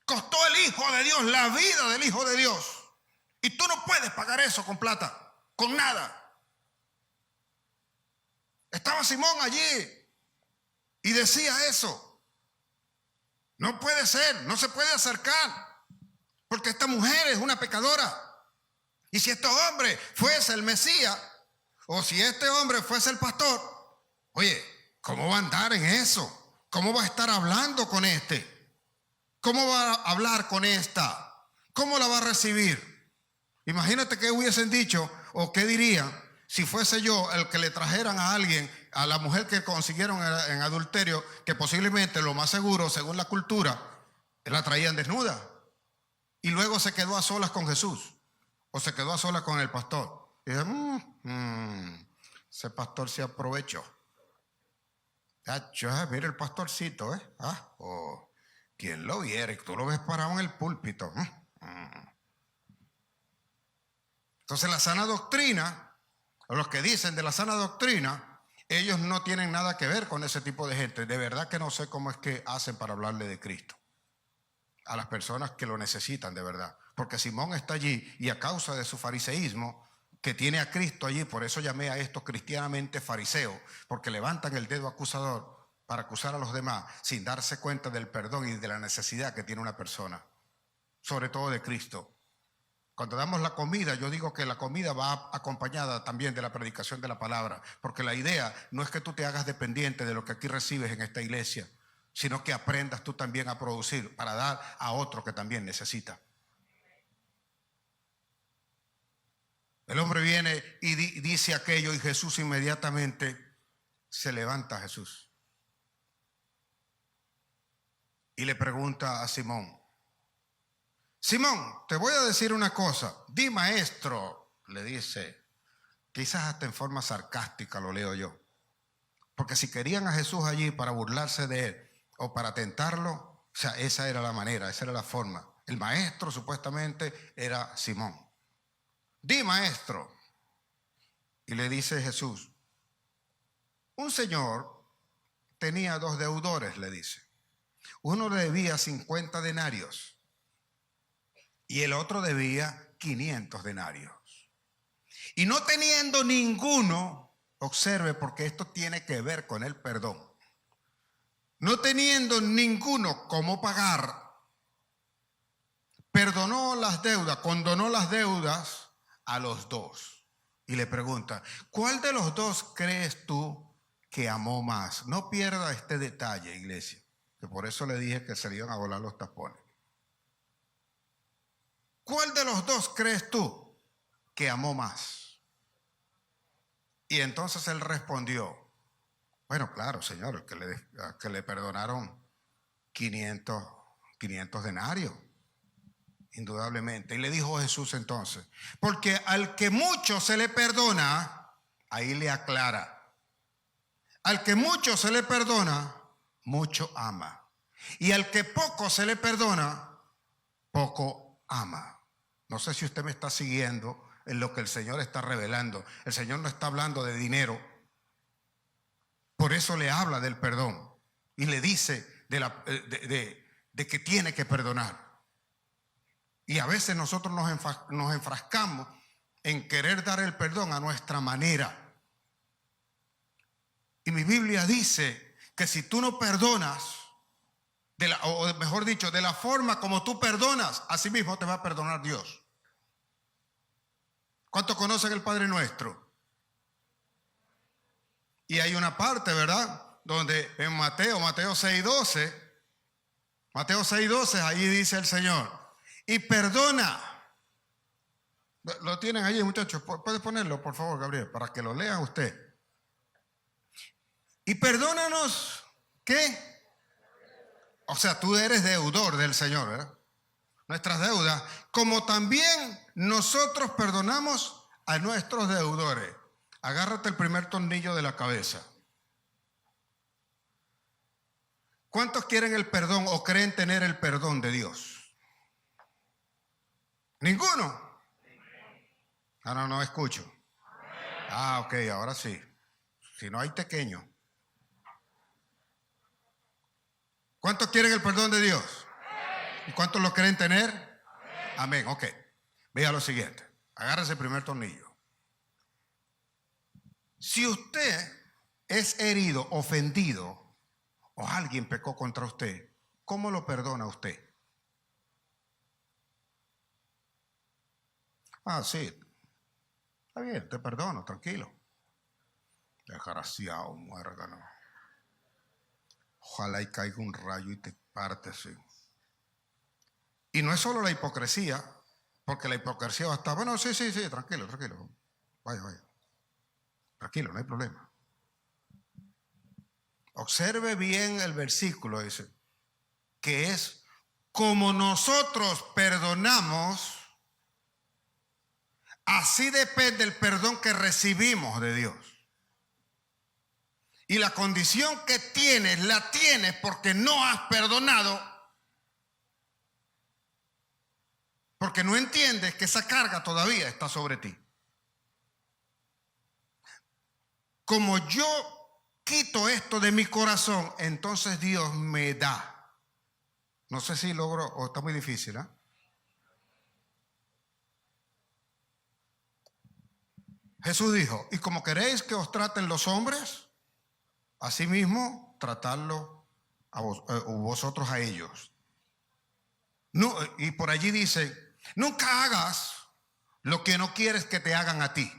Costó el Hijo de Dios, la vida del Hijo de Dios. Y tú no puedes pagar eso con plata, con nada. Estaba Simón allí y decía eso. No puede ser, no se puede acercar. porque esta mujer es una pecadora. Y si este hombre fuese el Mesías, o si este hombre fuese el pastor, oye, ¿cómo va a andar en eso? ¿Cómo va a estar hablando con este? ¿Cómo va a hablar con esta? ¿Cómo la va a recibir? Imagínate qué hubiesen dicho o qué dirían si fuese yo el que le trajeran a alguien, a la mujer que consiguieron en adulterio, que posiblemente lo más seguro, según la cultura, la traían desnuda. Y luego se quedó a solas con Jesús. O se quedó a solas con el pastor. Y dice, ese pastor se aprovechó. Mira el pastorcito, ¿eh? ¿Quién lo viera? Tú lo ves parado en el púlpito. Entonces la sana doctrina, o los que dicen de la sana doctrina, ellos no tienen nada que ver con ese tipo de gente. De verdad que no sé cómo es que hacen para hablarle de Cristo a las personas que lo necesitan de verdad. Porque Simón está allí y a causa de su fariseísmo, que tiene a Cristo allí, por eso llamé a estos cristianamente fariseos, porque levantan el dedo acusador para acusar a los demás sin darse cuenta del perdón y de la necesidad que tiene una persona, sobre todo de Cristo. Cuando damos la comida, yo digo que la comida va acompañada también de la predicación de la palabra, porque la idea no es que tú te hagas dependiente de lo que aquí recibes en esta iglesia, sino que aprendas tú también a producir para dar a otro que también necesita. El hombre viene y dice aquello y Jesús inmediatamente se levanta a Jesús y le pregunta a Simón, Simón, te voy a decir una cosa, di maestro, le dice, quizás hasta en forma sarcástica lo leo yo, porque si querían a Jesús allí para burlarse de él o para tentarlo, o sea, esa era la manera, esa era la forma. El maestro supuestamente era Simón. Di maestro. Y le dice Jesús, un señor tenía 2 deudores, le dice. Uno le debía 50 denarios y el otro debía 500 denarios. Y no teniendo ninguno, observe porque esto tiene que ver con el perdón, no teniendo ninguno cómo pagar, perdonó las deudas, condonó las deudas a los 2. Y le pregunta, ¿cuál de los 2 crees tú que amó más? No pierda este detalle, iglesia, que por eso le dije que se le iban a volar los tapones. ¿Cuál de los 2 crees tú que amó más? Y entonces él respondió, bueno, claro, Señor, el que le perdonaron 500 denarios. Indudablemente. Y le dijo Jesús entonces, porque al que mucho se le perdona, ahí le aclara, al que mucho se le perdona, mucho ama. Y al que poco se le perdona, poco ama. No sé si usted me está siguiendo en lo que el Señor está revelando. El Señor no está hablando de dinero. Por eso le habla del perdón. Y le dice de que tiene que perdonar. Y a veces nosotros nos enfrascamos en querer dar el perdón a nuestra manera. Y mi Biblia dice que si tú no perdonas, o mejor dicho, de la forma como tú perdonas, así mismo te va a perdonar Dios. ¿Cuántos conocen el Padre Nuestro? Y hay una parte, ¿verdad? Donde en Mateo 6:12, allí dice el Señor, y perdona. Lo tienen allí, muchachos. ¿Puedes ponerlo, por favor, Gabriel, para que lo lea usted? Y perdónanos, ¿qué? O sea, tú eres deudor del Señor, ¿verdad? Nuestras deudas, como también nosotros perdonamos a nuestros deudores. Agárrate el primer tornillo de la cabeza. ¿Cuántos quieren el perdón o creen tener el perdón de Dios? ¿Ninguno? No escucho. Ok, ahora sí. Si no hay pequeño. ¿Cuántos quieren el perdón de Dios? ¿Y cuántos lo creen tener? Amén. Ok. Vea lo siguiente. Agárrese el primer tornillo. Si usted es herido, ofendido, o alguien pecó contra usted, ¿cómo lo perdona usted? Ah, sí. Está bien, te perdono, tranquilo. Desgraciado, muérgano. Ojalá y caiga un rayo y te parte, sí. Y no es solo la hipocresía, porque la hipocresía va a estar, bueno, sí, tranquilo. Vaya. Tranquilo, no hay problema. Observe bien el versículo, dice, que es como nosotros perdonamos, así depende el perdón que recibimos de Dios. Y la condición que tienes, la tienes porque no has perdonado, porque no entiendes que esa carga todavía está sobre ti. Como yo quito esto de mi corazón, entonces Dios me da. No sé si logro o está muy difícil, ¿eh? Jesús dijo, y como queréis que os traten los hombres, asimismo tratadlo a vosotros a ellos. No, y por allí dice, nunca hagas lo que no quieres que te hagan a ti.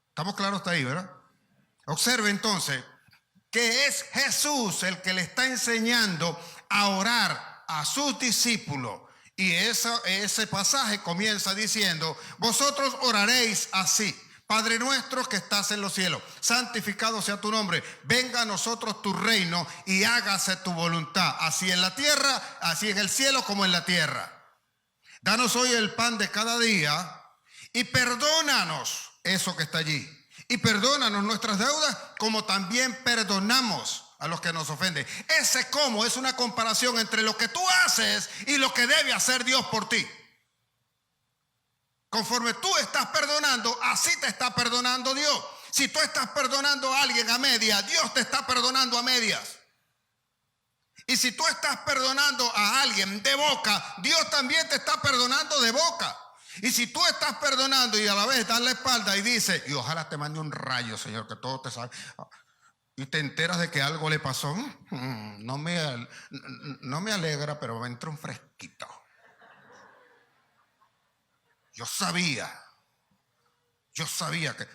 ¿Estamos claros hasta ahí, verdad? Observe entonces que es Jesús el que le está enseñando a orar a sus discípulos. Y ese pasaje comienza diciendo, vosotros oraréis así. Padre nuestro que estás en los cielos, santificado sea tu nombre, venga a nosotros tu reino y hágase tu voluntad, así en la tierra, así en el cielo como en la tierra. Danos hoy el pan de cada día y perdónanos eso que está allí. Y perdónanos nuestras deudas como también perdonamos a los que nos ofenden. Ese cómo es una comparación entre lo que tú haces y lo que debe hacer Dios por ti. Conforme tú estás perdonando, así te está perdonando Dios. Si tú estás perdonando a alguien a medias, Dios te está perdonando a medias. Y si tú estás perdonando a alguien de boca, Dios también te está perdonando de boca. Y si tú estás perdonando y a la vez das la espalda y dices, y ojalá te mande un rayo, Señor, que todo te salga, y te enteras de que algo le pasó, no me alegra, pero me entra un fresquito. Yo sabía que,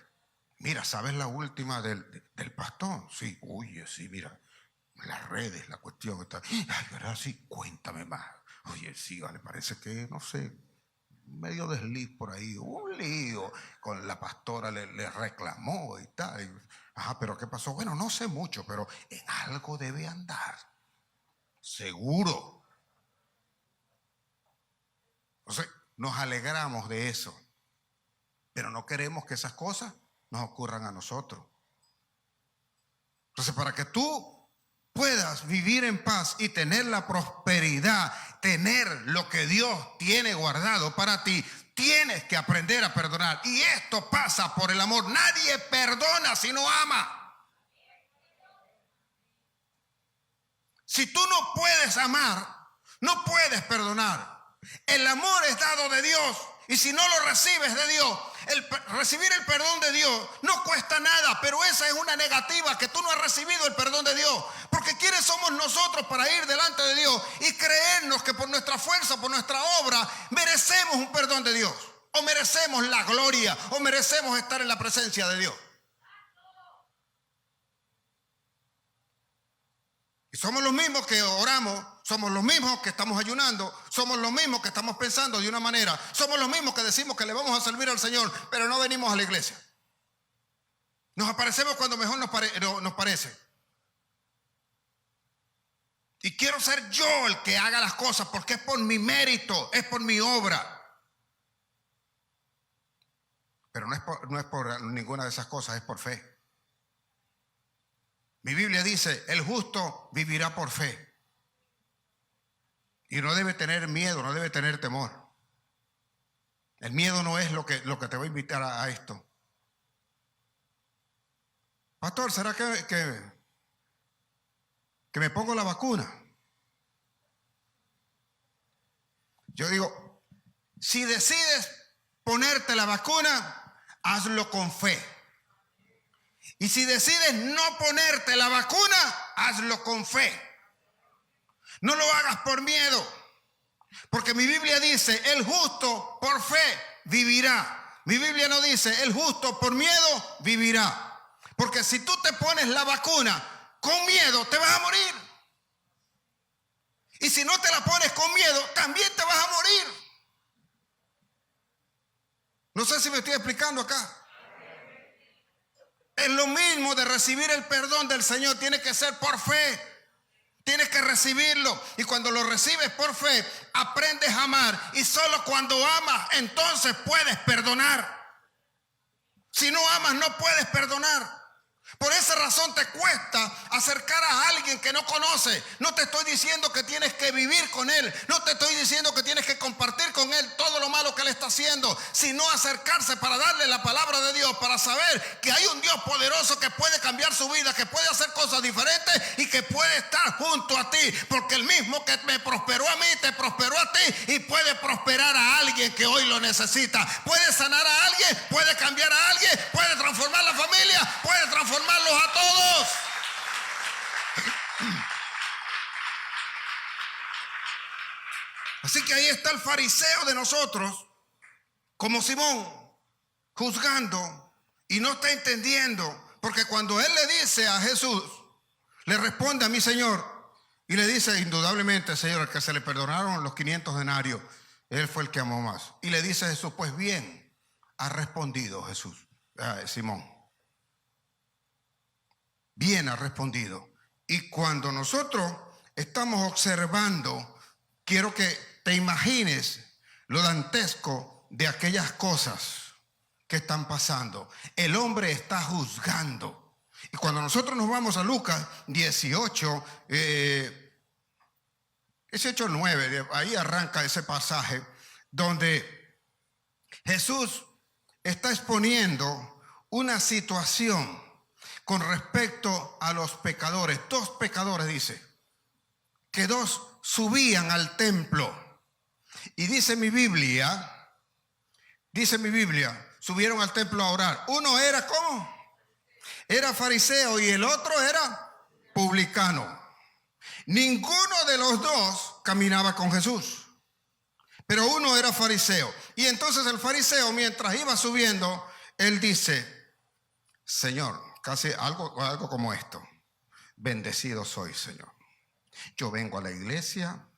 mira, ¿sabes la última del pastor? Sí, oye, sí, mira, las redes, la cuestión está, ay, ¿verdad? Sí, cuéntame más. Oye, sí, vale, parece que, no sé, medio desliz por ahí, un lío con la pastora, le reclamó y tal. Ajá, pero ¿qué pasó? Bueno, no sé mucho, pero en algo debe andar. Seguro. Entonces, nos alegramos de eso, pero no queremos que esas cosas nos ocurran a nosotros. Entonces, para que tú puedas vivir en paz y tener la prosperidad, tener lo que Dios tiene guardado para ti, tienes que aprender a perdonar. Y esto pasa por el amor. Nadie perdona si no ama. Si tú no puedes amar, no puedes perdonar. El amor es dado de Dios. Y si no lo recibes de Dios, recibir el perdón de Dios no cuesta nada, pero esa es una negativa, que tú no has recibido el perdón de Dios. Porque ¿quiénes somos nosotros para ir delante de Dios y creernos que por nuestra fuerza, por nuestra obra, merecemos un perdón de Dios? O merecemos la gloria, o merecemos estar en la presencia de Dios. Y somos los mismos que oramos, somos los mismos que estamos ayunando, somos los mismos que estamos pensando de una manera, somos los mismos que decimos que le vamos a servir al Señor, pero no venimos a la iglesia. Nos aparecemos cuando mejor nos parece. Y quiero ser yo el que haga las cosas porque es por mi mérito, es por mi obra. Pero no es por ninguna de esas cosas, es por fe. Mi Biblia dice, el justo vivirá por fe. Y no debe tener miedo, no debe tener temor. El miedo no es lo que te va a invitar a esto. Pastor, ¿será que me pongo la vacuna? Yo digo, si decides ponerte la vacuna, hazlo con fe. Y si decides no ponerte la vacuna, hazlo con fe. No lo hagas por miedo. Porque mi Biblia dice, el justo por fe vivirá. Mi Biblia no dice, el justo por miedo vivirá. Porque si tú te pones la vacuna con miedo, te vas a morir. Y si no te la pones con miedo, también te vas a morir. No sé si me estoy explicando acá. Es lo mismo de recibir el perdón del Señor. Tiene que ser por fe. Tienes que recibirlo. Y cuando lo recibes por fe, aprendes a amar. Y solo cuando amas, entonces puedes perdonar. Si no amas, no puedes perdonar. Por esa razón te cuesta acercar a alguien que no conoce. No te estoy diciendo que tienes que vivir con él. No te estoy diciendo que tienes que compartir con él todo lo malo que él está haciendo, sino acercarse para darle la palabra de Dios, para saber que hay un Dios poderoso que puede cambiar su vida, que puede hacer cosas diferentes y que puede estar junto a ti. Porque el mismo que me prosperó a mí, te prosperó a ti y puede prosperar a alguien que hoy lo necesita. Puede sanar a alguien, puede cambiar a alguien, puede transformar la familia, puede transformarlos a todos. Así que ahí está el fariseo de nosotros, como Simón, juzgando y no está entendiendo, porque cuando él le dice a Jesús, le responde a mi Señor y le dice, indudablemente, Señor, al que se le perdonaron los 500 denarios, él fue el que amó más. Y le dice a Jesús, pues bien, ha respondido Jesús, Simón. Bien ha respondido. Y cuando nosotros estamos observando, quiero que te imagines lo dantesco de aquellas cosas que están pasando. El hombre está juzgando. Y cuando nosotros nos vamos a Lucas 18, 9, ahí arranca ese pasaje donde Jesús está exponiendo una situación con respecto a los pecadores. Dos pecadores, dice, que dos subían al templo. Y dice mi Biblia, subieron al templo a orar. Uno era, ¿cómo? Era fariseo y el otro era publicano. Ninguno de los dos caminaba con Jesús, pero uno era fariseo. Y entonces el fariseo, mientras iba subiendo, él dice, Señor, casi algo como esto: bendecido soy, Señor. Yo vengo a la iglesia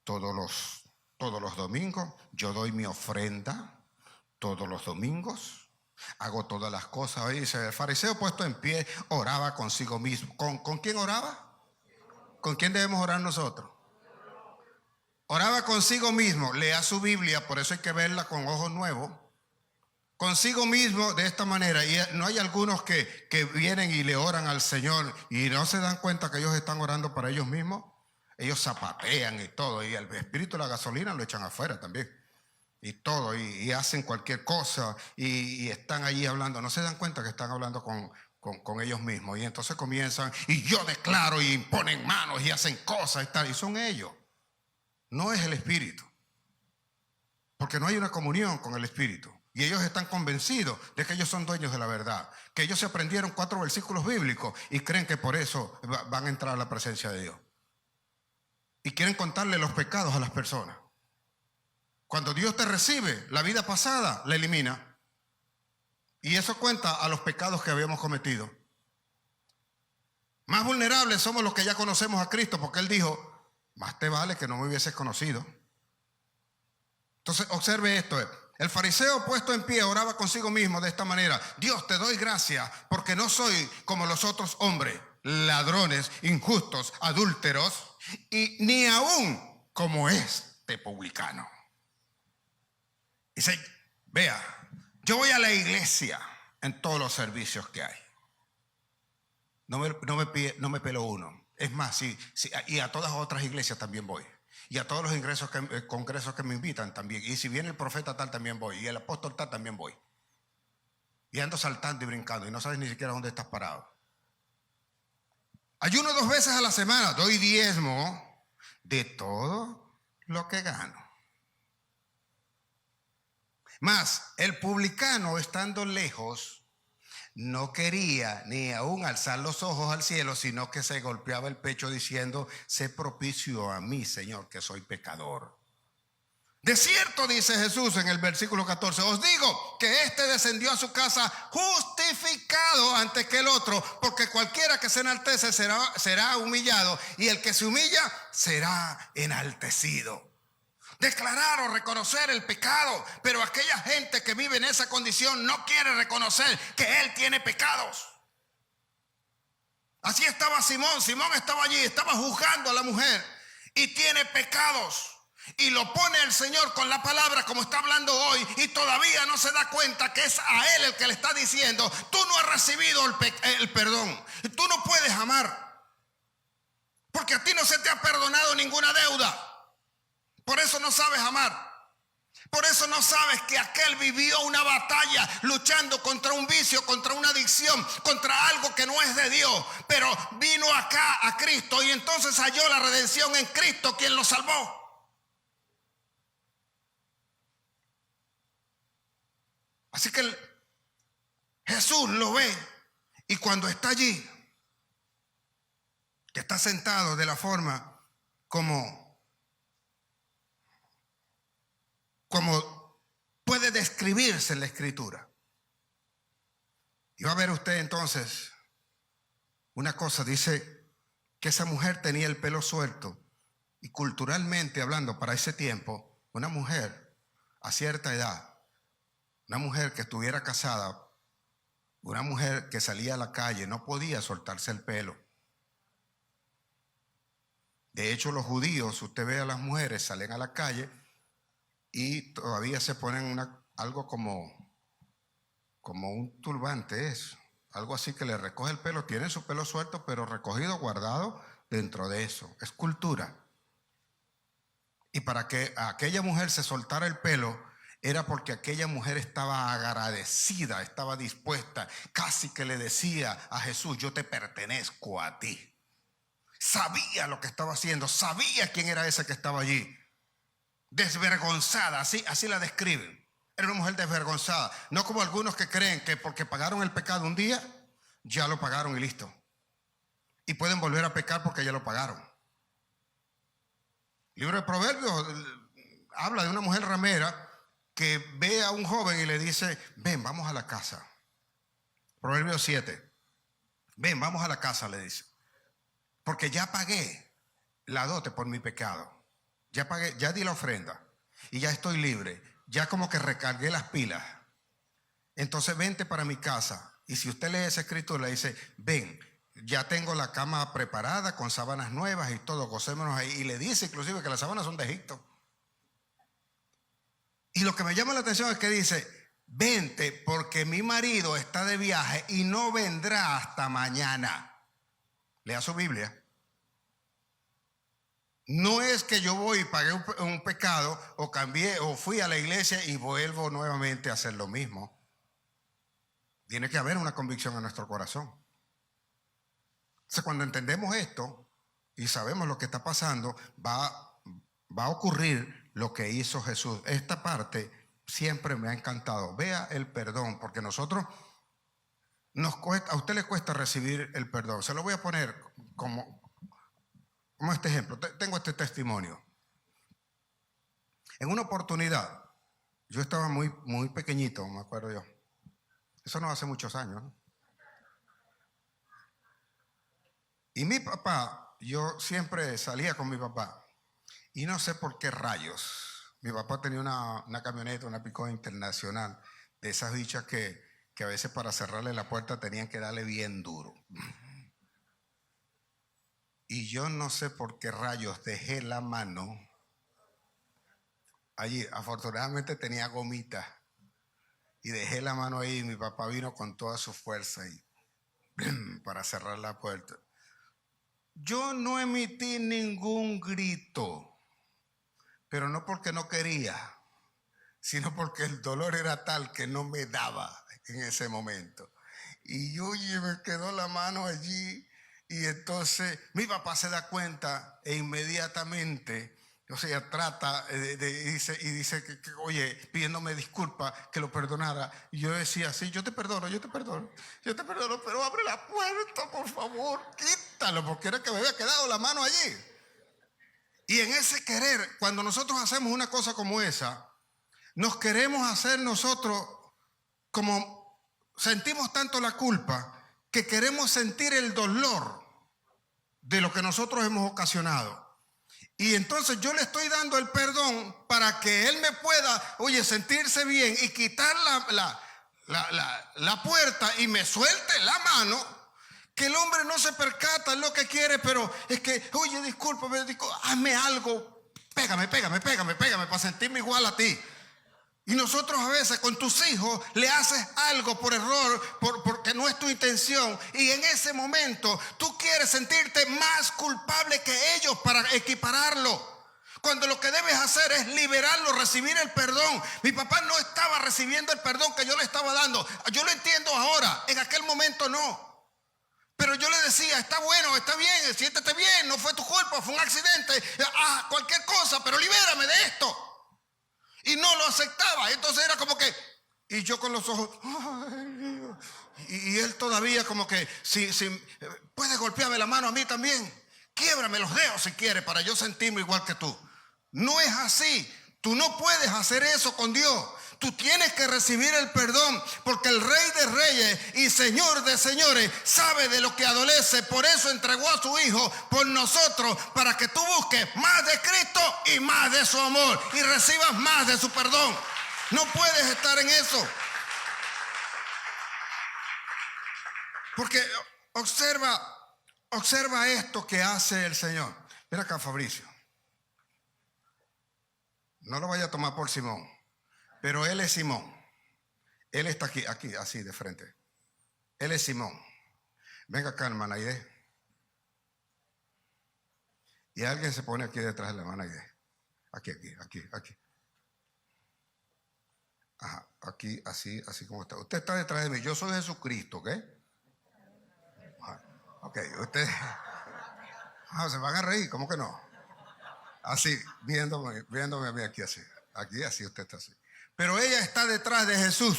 todos los domingos. Yo doy mi ofrenda todos los domingos. Hago todas las cosas. Hoy dice el fariseo, puesto en pie, oraba consigo mismo. ¿Con quién oraba? ¿Con quién debemos orar nosotros? Oraba consigo mismo. Lea su Biblia, por eso hay que verla con ojos nuevos. Consigo mismo de esta manera. Y no hay algunos que vienen y le oran al Señor y no se dan cuenta que ellos están orando para ellos mismos. Ellos zapatean y todo, y el espíritu de la gasolina lo echan afuera también y todo, y hacen cualquier cosa y están allí hablando. No se dan cuenta que están hablando con ellos mismos, y entonces comienzan, y yo declaro, y ponen manos y hacen cosas y tal, y son ellos. No es el espíritu, porque no hay una comunión con el espíritu. Y ellos están convencidos de que ellos son dueños de la verdad, que ellos se aprendieron 4 versículos bíblicos y creen que por eso van a entrar a la presencia de Dios. Y quieren contarle los pecados a las personas. Cuando Dios te recibe, la vida pasada la elimina. Y eso cuenta a los pecados que habíamos cometido. Más vulnerables somos los que ya conocemos a Cristo, porque Él dijo, más te vale que no me hubieses conocido. Entonces observe esto. El fariseo puesto en pie oraba consigo mismo de esta manera: Dios, te doy gracias porque no soy como los otros hombres, ladrones, injustos, adúlteros, y ni aún como este publicano. Dice, vea, yo voy a la iglesia en todos los servicios que hay. No me pelo uno. Es más, y a todas las otras iglesias también voy. Y a todos los congresos que me invitan también. Y si viene el profeta tal, también voy. Y el apóstol tal, también voy. Y ando saltando y brincando y no sabes ni siquiera dónde estás parado. Ayuno 2 veces a la semana. Doy diezmo de todo lo que gano. Mas el publicano, estando lejos, no quería ni aún alzar los ojos al cielo, sino que se golpeaba el pecho diciendo: sé propicio a mí, Señor, que soy pecador. De cierto, dice Jesús en el versículo 14, os digo que este descendió a su casa justificado antes que el otro, porque cualquiera que se enaltece será humillado, y el que se humilla será enaltecido. Declarar o reconocer el pecado, pero aquella gente que vive en esa condición no quiere reconocer que él tiene pecados. Así estaba Simón. Simón estaba allí, estaba juzgando a la mujer y tiene pecados. Y lo pone el Señor con la palabra como está hablando hoy, y todavía no se da cuenta que es a él el que le está diciendo: tú no has recibido el perdón, tú no puedes amar, porque a ti no se te ha perdonado ninguna deuda. Por eso no sabes amar. Por eso no sabes que aquel vivió una batalla luchando contra un vicio, contra una adicción, contra algo que no es de Dios, pero vino acá a Cristo y entonces halló la redención en Cristo, quien lo salvó. Así que Jesús lo ve, y cuando está allí, que está sentado de la forma como puede describirse en la Escritura. Y va a ver usted entonces una cosa, dice que esa mujer tenía el pelo suelto, y culturalmente hablando, para ese tiempo, una mujer a cierta edad, una mujer que estuviera casada, una mujer que salía a la calle, no podía soltarse el pelo. De hecho, los judíos, usted ve a las mujeres, salen a la calle y todavía se ponen algo como un turbante, es algo así que le recoge el pelo. Tienen su pelo suelto, pero recogido, guardado dentro de eso. Es cultura. Y para que aquella mujer se soltara el pelo, era porque aquella mujer estaba agradecida, estaba dispuesta, casi que le decía a Jesús: yo te pertenezco a ti. Sabía lo que estaba haciendo, sabía quién era ese que estaba allí. Desvergonzada, así la describen. Era una mujer desvergonzada, no como algunos que creen que porque pagaron el pecado un día, ya lo pagaron y listo. Y pueden volver a pecar porque ya lo pagaron. El libro de Proverbios habla de una mujer ramera que ve a un joven y le dice: ven, vamos a la casa. Proverbios 7. Ven, vamos a la casa, le dice, porque ya pagué la dote por mi pecado. Ya pagué, ya di la ofrenda y ya estoy libre. Ya como que recargué las pilas. Entonces vente para mi casa. Y si usted lee esa escritura, le dice: ven, ya tengo la cama preparada con sábanas nuevas y todo, gocémonos ahí. Y le dice inclusive que las sábanas son de Egipto. Y lo que me llama la atención es que dice: vente porque mi marido está de viaje y no vendrá hasta mañana. Lea su Biblia. No es que yo voy y pagué un pecado, o cambié, o fui a la iglesia y vuelvo nuevamente a hacer lo mismo. Tiene que haber una convicción en nuestro corazón. Entonces, cuando entendemos esto y sabemos lo que está pasando, va a ocurrir lo que hizo Jesús. Esta parte siempre me ha encantado. Vea el perdón, porque a usted le cuesta recibir el perdón. Se lo voy a poner como este ejemplo. Tengo este testimonio. En una oportunidad, yo estaba muy pequeñito, me acuerdo yo. Eso no hace muchos años, ¿no? Y mi papá, yo siempre salía con mi papá. Y no sé por qué rayos. Mi papá tenía una camioneta, una Pick-up internacional, de esas bichas que a veces para cerrarle la puerta tenían que darle bien duro. Y yo no sé por qué rayos dejé la mano allí. Afortunadamente tenía gomita. Y dejé la mano ahí, y mi papá vino con toda su fuerza para cerrar la puerta. Yo no emití ningún grito. Pero no porque no quería, sino porque el dolor era tal que no me daba en ese momento. Y me quedó la mano allí, y entonces mi papá se da cuenta e inmediatamente, o sea, trata dice que, oye, pidiéndome disculpas, que lo perdonara. Y yo decía: sí, yo te perdono, pero abre la puerta, por favor, quítalo, porque era que me había quedado la mano allí. Y en ese querer, cuando nosotros hacemos una cosa como esa, nos queremos hacer nosotros como sentimos tanto la culpa que queremos sentir el dolor de lo que nosotros hemos ocasionado. Y entonces yo le estoy dando el perdón para que él me pueda, sentirse bien y quitar la puerta y me suelte la mano. Que el hombre no se percata en lo que quiere, pero es que, discúlpame, hazme algo, pégame para sentirme igual a ti. Y nosotros a veces con tus hijos le haces algo por error, porque no es tu intención. Y en ese momento tú quieres sentirte más culpable que ellos para equipararlo. Cuando lo que debes hacer es liberarlo, recibir el perdón. Mi papá no estaba recibiendo el perdón que yo le estaba dando. Yo lo entiendo ahora, en aquel momento no. Pero yo le decía, está bueno, está bien, siéntete bien, no fue tu culpa, fue un accidente, cualquier cosa, pero libérame de esto. Y no lo aceptaba. Entonces era como que, y yo con los ojos, y él todavía como que, si puedes golpearme la mano a mí también, quiebrame los dedos si quieres para yo sentirme igual que tú. No es así. Tú no puedes hacer eso con Dios. Tú tienes que recibir el perdón, porque el Rey de Reyes y Señor de Señores sabe de lo que adolece. Por eso entregó a su Hijo por nosotros, para que tú busques más de Cristo y más de su amor y recibas más de su perdón. No puedes estar en eso. Porque observa esto que hace el Señor. Mira acá, Fabricio. No lo vaya a tomar por Simón, pero él es Simón. Él está aquí, así de frente. Él es Simón. Venga acá, hermana Aide. Y alguien se pone aquí detrás de la hermana Aide. Aquí. Ajá, aquí, así como está. Usted está detrás de mí. Yo soy Jesucristo, ¿ok? Ajá, ok, usted. Se van a reír, ¿cómo que no? Así, viéndome a mí aquí así. Aquí así, usted está así. Pero ella está detrás de Jesús.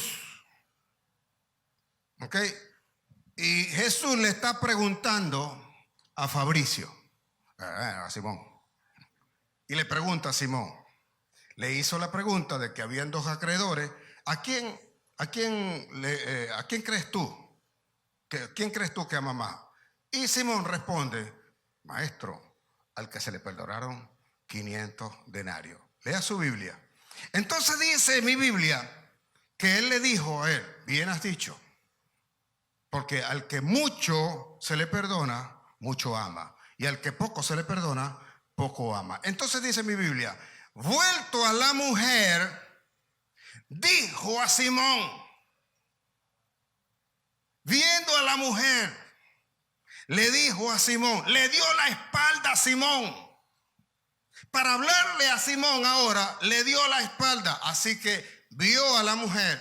¿Ok? Y Jesús le está preguntando a Fabricio, a Simón. Y le pregunta a Simón. Le hizo la pregunta de que habían dos acreedores. ¿A quién crees tú? ¿Quién crees tú que ama más? Y Simón responde, maestro, al que se le perdonaron 500 denarios. Lea su Biblia. Entonces dice mi Biblia que él le dijo a él, bien has dicho, porque al que mucho se le perdona, mucho ama. Y al que poco se le perdona, poco ama. Entonces dice mi Biblia, vuelto a la mujer, dijo a Simón, viendo a la mujer, le dijo a Simón, le dio la espalda a Simón. Para hablarle a Simón ahora, le dio la espalda. Así que vio a la mujer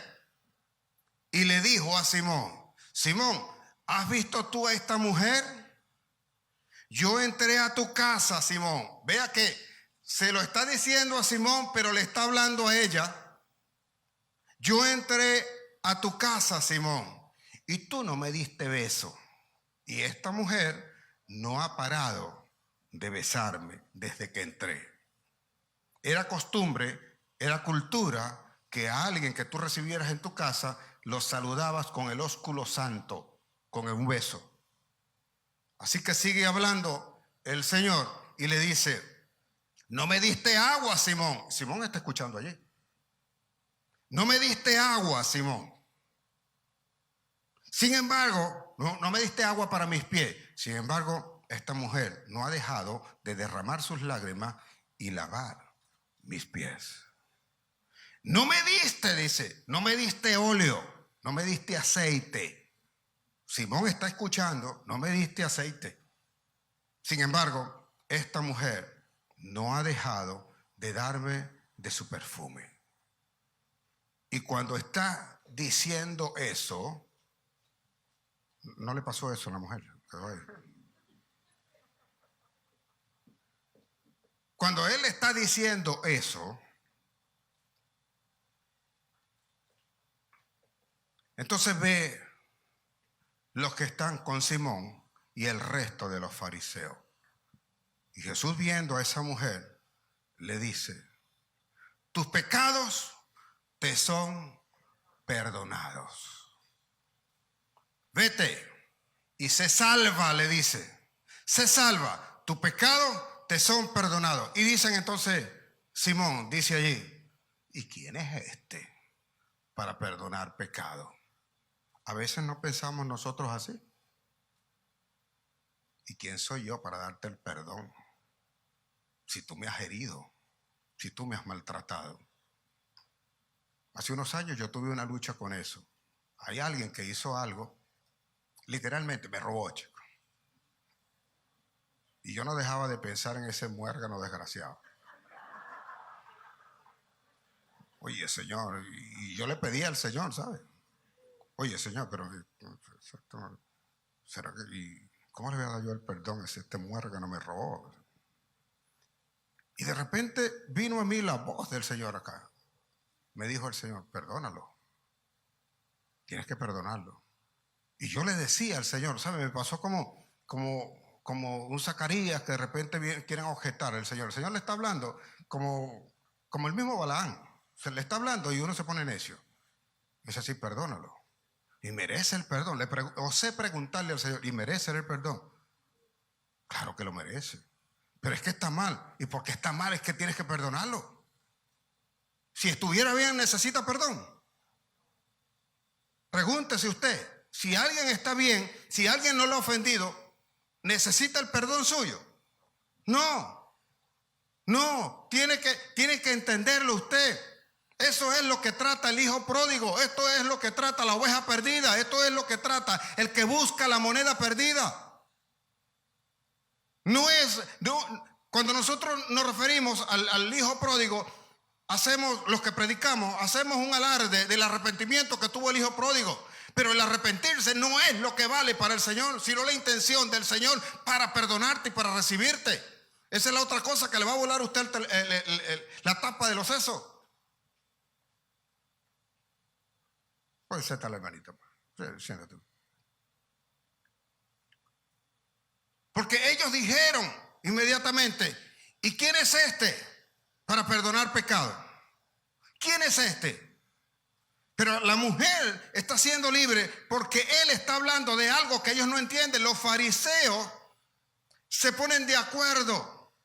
y le dijo a Simón, Simón, ¿has visto tú a esta mujer? Yo entré a tu casa, Simón. Vea que se lo está diciendo a Simón, pero le está hablando a ella. Yo entré a tu casa, Simón, y tú no me diste beso. Y esta mujer no ha parado de besarme desde que entré. Era costumbre, era cultura que a alguien que tú recibieras en tu casa lo saludabas con el ósculo santo, con un beso. Así que sigue hablando el Señor y le dice, no me diste agua, Simón. Simón está escuchando allí. No me diste agua, Simón. Sin embargo, no me diste agua para mis pies. Sin embargo, esta mujer no ha dejado de derramar sus lágrimas y lavar mis pies. No me diste, dice, no me diste óleo, no me diste aceite. Simón está escuchando, no me diste aceite. Sin embargo, esta mujer no ha dejado de darme de su perfume. Y cuando está diciendo eso, no le pasó eso a la mujer. Cuando él está diciendo eso, entonces ve los que están con Simón y el resto de los fariseos. Y Jesús, viendo a esa mujer, le dice: tus pecados te son perdonados. Vete y sé salva, le dice. Sé salva, tus pecados te son perdonados. Y dicen entonces, Simón dice allí: ¿y quién es este para perdonar pecado? A veces no pensamos nosotros así. ¿Y quién soy yo para darte el perdón? Si tú me has herido, si tú me has maltratado. Hace unos años yo tuve una lucha con eso. Hay alguien que hizo algo, literalmente me robó, chico. Y yo no dejaba de pensar en ese muérgano desgraciado. Oye, Señor, y yo le pedí al Señor, ¿sabe? Oye, Señor, pero ¿será que, y cómo le voy a dar yo el perdón si este muérgano me robó? Y de repente vino a mí la voz del Señor acá. Me dijo el Señor: perdónalo. Tienes que perdonarlo. Y yo le decía al Señor, ¿sabe? Me pasó como un Zacarías que de repente quieren objetar al Señor. El Señor le está hablando como el mismo Balaán. Se le está hablando y uno se pone necio. Es así: perdónalo. Y merece el perdón. Osé preguntarle al Señor: ¿y merece el perdón? Claro que lo merece. Pero es que está mal. Y porque está mal es que tienes que perdonarlo. Si estuviera bien, necesita perdón. Pregúntese usted, si alguien está bien, si alguien no lo ha ofendido, ¿necesita el perdón suyo? No, tiene que entenderlo usted. Eso es lo que trata el hijo pródigo, esto es lo que trata la oveja perdida, esto es lo que trata el que busca la moneda perdida. Cuando nosotros nos referimos al hijo pródigo, los que predicamos, hacemos un alarde del arrepentimiento que tuvo el hijo pródigo. Pero el arrepentirse no es lo que vale para el Señor, sino la intención del Señor para perdonarte y para recibirte. Esa es la otra cosa que le va a volar a usted la tapa de los sesos. Pues siéntale, hermanito. Siéntate. Porque ellos dijeron inmediatamente: ¿y quién es este para perdonar pecado? ¿Quién es este? Pero la mujer está siendo libre porque él está hablando de algo que ellos no entienden. Los fariseos se ponen de acuerdo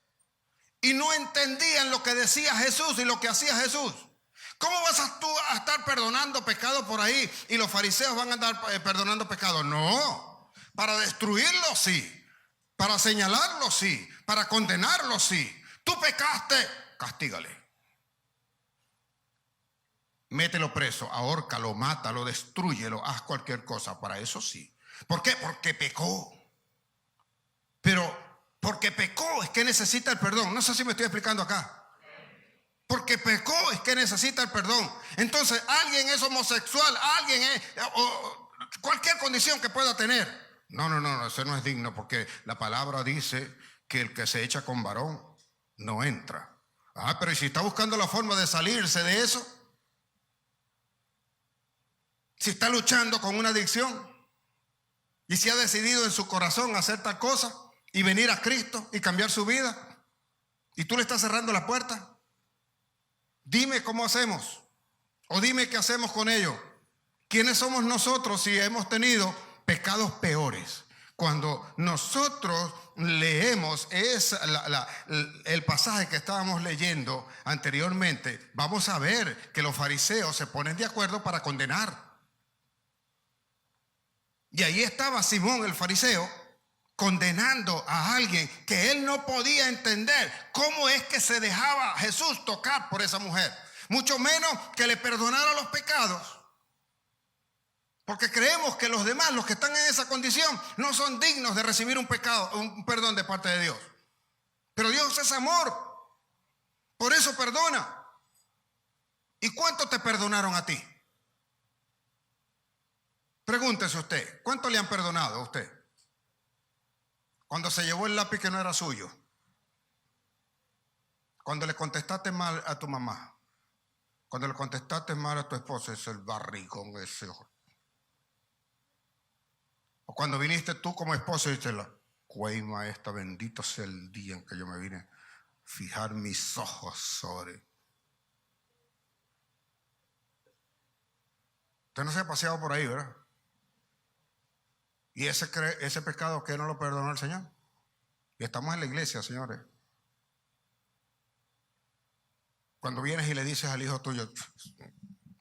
y no entendían lo que decía Jesús y lo que hacía Jesús. ¿Cómo vas tú a estar perdonando pecado por ahí y los fariseos van a andar perdonando pecado? No, para destruirlo sí. Para señalarlo sí, para condenarlo sí. Tú pecaste, castígale. Mételo preso, ahórcalo, mátalo, destrúyelo, haz cualquier cosa. Para eso sí. ¿Por qué? Porque pecó. Pero porque pecó es que necesita el perdón. No sé si me estoy explicando acá. Porque pecó es que necesita el perdón. Entonces, alguien es homosexual, alguien es cualquier condición que pueda tener. No, eso no es digno, porque la palabra dice que el que se echa con varón no entra. Pero ¿y si está buscando la forma de salirse de eso? Si está luchando con una adicción y si ha decidido en su corazón hacer tal cosa y venir a Cristo y cambiar su vida, y tú le estás cerrando la puerta, dime cómo hacemos, o dime qué hacemos con ello. ¿Quiénes somos nosotros si hemos tenido pecados peores? Cuando nosotros leemos el pasaje que estábamos leyendo anteriormente, vamos a ver que los fariseos se ponen de acuerdo para condenar. Y ahí estaba Simón el fariseo condenando a alguien que él no podía entender cómo es que se dejaba Jesús tocar por esa mujer, mucho menos que le perdonara los pecados. Porque creemos que los demás, los que están en esa condición, no son dignos de recibir un perdón de parte de Dios. Pero Dios es amor, por eso perdona. ¿Y cuánto te perdonaron a ti? Pregúntese usted, ¿cuánto le han perdonado a usted? Cuando se llevó el lápiz que no era suyo. Cuando le contestaste mal a tu mamá. Cuando le contestaste mal a tu esposa, es el barrigón ese. O cuando viniste tú como esposo y dijiste, cuaima esta, bendito sea el día en que yo me vine a fijar mis ojos sobre. Usted no se ha paseado por ahí, ¿verdad? Y ese pecado que no lo perdonó el Señor. Y estamos en la iglesia, señores. Cuando vienes y le dices al hijo tuyo,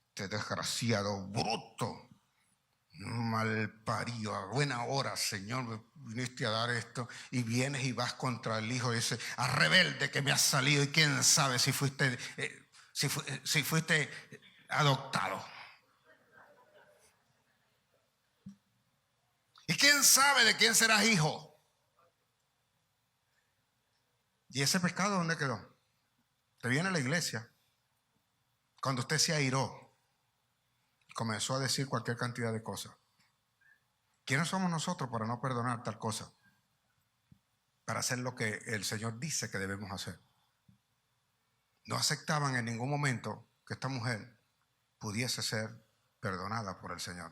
este desgraciado, bruto, malparido, a buena hora, Señor, me viniste a dar esto, y vienes y vas contra el hijo ese, a rebelde que me has salido, y quién sabe si fuiste, si fuiste adoptado. ¿Y quién sabe de quién serás hijo? ¿Y ese pecado dónde quedó? Te viene a la iglesia. Cuando usted se airó, comenzó a decir cualquier cantidad de cosas. ¿Quiénes somos nosotros para no perdonar tal cosa? Para hacer lo que el Señor dice que debemos hacer. No aceptaban en ningún momento que esta mujer pudiese ser perdonada por el Señor.